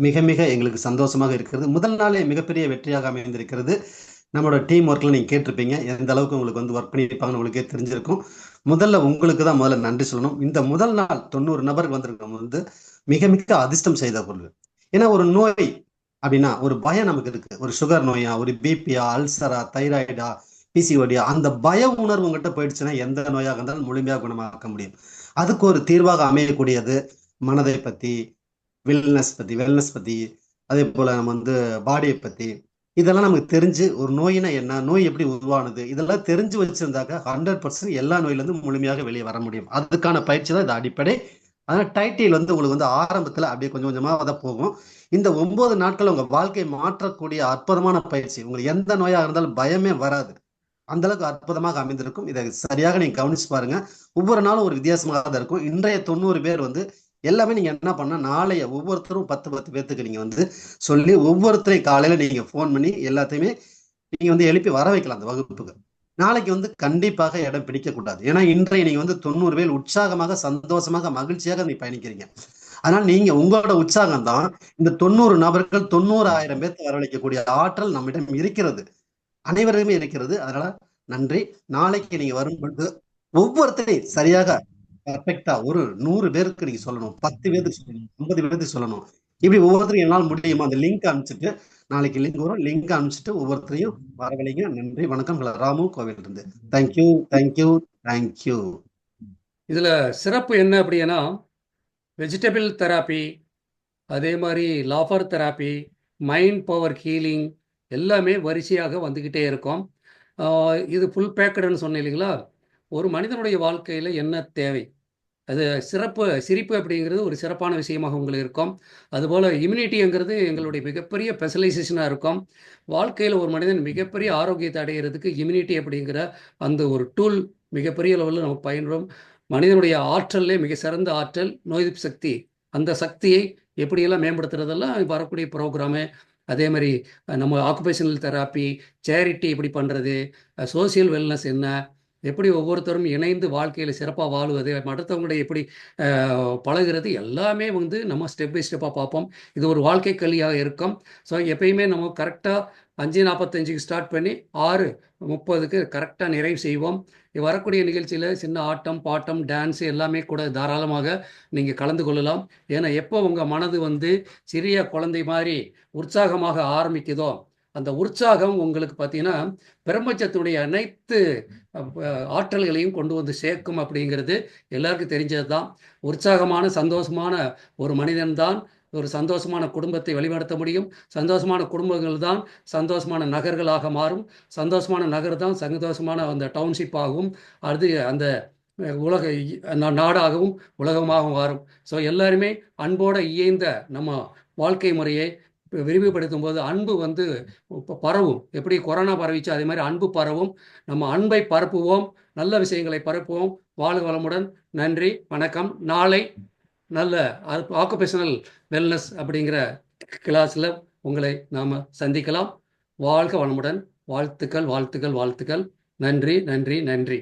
மிக மிக எங்களுக்கு சந்தோஷமாக இருக்கிறது. முதல் நாளே மிகப்பெரிய வெற்றியாக அமைந்திருக்கிறது. நம்மளோட டீம் ஒர்க்ல நீங்க கேட்டிருப்பீங்க எந்த அளவுக்கு உங்களுக்கு வந்து ஒர்க் பண்ணியிருப்பாங்கன்னு உங்களுக்கே தெரிஞ்சிருக்கும். முதல்ல உங்களுக்கு தான் முதல்ல நன்றி சொல்லணும். இந்த முதல் நாள் 90 நபர்கள் வந்திருக்கோம் வந்து மிக மிக அதிர்ஷ்டம் செய்த பொருள். ஏன்னா ஒரு நோய் அப்படின்னா ஒரு பயம் நமக்கு இருக்கு. ஒரு சுகர் நோயா, ஒரு பிபியா, அல்சரா, தைராய்டா, பிசிஓடியா, அந்த பய உணர்வு உங்ககிட்ட போயிடுச்சுன்னா எந்த நோயாக இருந்தாலும் முழுமையாக குணமாக்க முடியும். அதுக்கு ஒரு தீர்வாக அமையக்கூடியது மனதை பத்தி, வெல்னஸ் பத்தி, அதே போல நம்ம வந்து பாடியை பத்தி, இதெல்லாம் நமக்கு தெரிஞ்சு ஒரு நோயினா என்ன, நோய் எப்படி உருவானது, இதெல்லாம் தெரிஞ்சு வச்சிருந்தாக்க 100% எல்லா நோயிலிருந்து முழுமையாக வெளியே வர முடியும். அதுக்கான பயிற்சி தான் இது அடிப்படை. அதனால டைட்டில் வந்து உங்களுக்கு வந்து ஆரம்பத்துல அப்படியே கொஞ்சம் கொஞ்சமா தான் போகும். இந்த 9 நாட்கள் உங்க வாழ்க்கையை மாற்றக்கூடிய அற்புதமான பயிற்சி. உங்களுக்கு எந்த நோயாக இருந்தாலும் பயமே வராது. அந்த அளவுக்கு அற்புதமாக அமைந்திருக்கும். இதை சரியாக நீங்க கவனிச்சு பாருங்க. ஒவ்வொரு நாளும் ஒரு வித்தியாசமாக தான் இருக்கும். இன்றைய 90 பேர் வந்து எல்லாமே நீங்க என்ன பண்ணா நாளைய ஒவ்வொருத்தரும் 10 பேர்த்துக்கு நீங்க வந்து சொல்லி ஒவ்வொருத்தரையும் காலையில நீங்க போன் பண்ணி எல்லாத்தையுமே நீங்க வந்து எழுப்பி வர வைக்கலாம் அந்த வகுப்புக்கு. நாளைக்கு வந்து கண்டிப்பாக இடம் பிடிக்க கூடாது. ஏன்னா இன்றைய நீங்க வந்து 90 பேர் உற்சாகமாக, சந்தோஷமாக, மகிழ்ச்சியாக நீ பயணிக்கிறீங்க. அதனால நீங்க உங்களோட உற்சாகம் தான் இந்த 90 நபர்கள் 90,000 பேர்த்து வரவழைக்கக்கூடிய ஆற்றல் நம்மிடம் இருக்கிறது, அனைவருமே இருக்கிறது. அதனால நன்றி. நாளைக்கு நீங்க வரும்பொழுது ஒவ்வொருத்தரையும் சரியாக பர்ஃபெக்டா ஒரு 100 பேருக்கு நீங்க சொல்லணும், 10 பேருக்கு சொல்லணும், 50 பேருக்கு சொல்லணும். இப்படி ஒவ்வொருத்தரும் என்னால் முடியுமா அந்த லிங்க் அனுப்பிச்சிட்டு, நாளைக்கு லிங்க் வரும், லிங்க் அனுப்பிச்சிட்டு ஒவ்வொருத்தரையும் வரவழைங்க. நன்றி, வணக்கம். ராமு கோவில் இருந்து. Thank you, thank you, thank you. இதுல சிறப்பு என்ன அப்படின்னா, வெஜிடபிள் தெராப்பி, அதே மாதிரி lawful therapy, mind power healing எல்லாமே வரிசையாக வந்துக்கிட்டே இருக்கும். இது ஃபுல் பேக்கடுன்னு சொன்னேன் இல்லைங்களா? ஒரு மனிதனுடைய வாழ்க்கையில் என்ன தேவை, அது சிரிப்பு அப்படிங்கிறது ஒரு சிறப்பான விஷயமாக உங்களுக்கு இருக்கும். அதுபோல் இம்யூனிட்டிங்கிறது எங்களுடைய மிகப்பெரிய ஸ்பெஷலைசேஷனாக இருக்கும். வாழ்க்கையில் ஒரு மனிதன் மிகப்பெரிய ஆரோக்கியத்தை அடைகிறதுக்கு இம்யூனிட்டி அப்படிங்கிற அந்த ஒரு டூல் மிகப்பெரிய லெவலில் நமக்கு பயன்படும். மனிதனுடைய ஆற்றல்லே மிக சிறந்த ஆற்றல் நோய் எதிர்ப்பு சக்தி. அந்த சக்தியை எப்படியெல்லாம் மேம்படுத்துறதெல்லாம் வரக்கூடிய ப்ரோக்ராமு. அதே மாதிரி நம்ம ஆக்குபேஷனல் தெராப்பி, சேரிட்டி எப்படி பண்ணுறது, சோசியல் வெல்னஸ் என்ன, எப்படி ஒவ்வொருத்தரும் இணைந்து வாழ்க்கையில் சிறப்பாக வாழுவது, அடுத்தவங்களுடைய எப்படி பழகிறது, எல்லாமே வந்து நம்ம ஸ்டெப் பை ஸ்டெப்பாக பார்ப்போம். இது ஒரு வாழ்க்கை கல்வியாக இருக்கும். ஸோ எப்பயுமே நம்ம கரெக்டாக 5:45க்கு ஸ்டார்ட் பண்ணி 6:30க்கு கரெக்டாக நிறைவு செய்வோம். வரக்கூடிய நிகழ்ச்சியில் சின்ன ஆட்டம், பாட்டம், டான்ஸு எல்லாமே கூட தாராளமாக நீங்கள் கலந்து கொள்ளலாம். ஏன்னா எப்போ உங்கள் மனது வந்து சிறிய குழந்தை மாதிரி உற்சாகமாக ஆரம்பிக்குதோ, அந்த உற்சாகம் உங்களுக்கு பார்த்தீங்கன்னா பிரபஞ்சத்தினுடைய அனைத்து ஆற்றல்களையும் கொண்டு வந்து சேர்க்கும் அப்படிங்கிறது எல்லாருக்கும் தெரிஞ்சது தான். உற்சாகமான சந்தோஷமான ஒரு மனிதன்தான் ஒரு சந்தோஷமான குடும்பத்தை வழிநடத்த முடியும். சந்தோஷமான குடும்பங்கள் தான் சந்தோஷமான நகர்களாக மாறும். சந்தோஷமான நகர் தான் சந்தோஷமான அந்த டவுன்ஷிப் ஆகும். அது அந்த உலக நாடாகவும் உலகமாகவும் மாறும். ஸோ எல்லாருமே அன்போடு இயைந்த நம்ம வாழ்க்கை முறையை விரிவுபடுத்தும் போது அன்பு வந்து பரவும். எப்படி கொரோனா பரவிச்சு அதே மாதிரி அன்பு பரவும். நம்ம அன்பை பரப்புவோம், நல்ல விஷயங்களை பரப்புவோம். வாழ்க வளமுடன். நன்றி, வணக்கம். நாளை நல்ல ஆக்குபேஷனல் வெல்னஸ் அப்படிங்கிற கிளாஸில் உங்களை நாம் சந்திக்கலாம். வாழ்க வளமுடன். வாழ்த்துக்கள், வாழ்த்துக்கள், வாழ்த்துக்கள். நன்றி, நன்றி, நன்றி.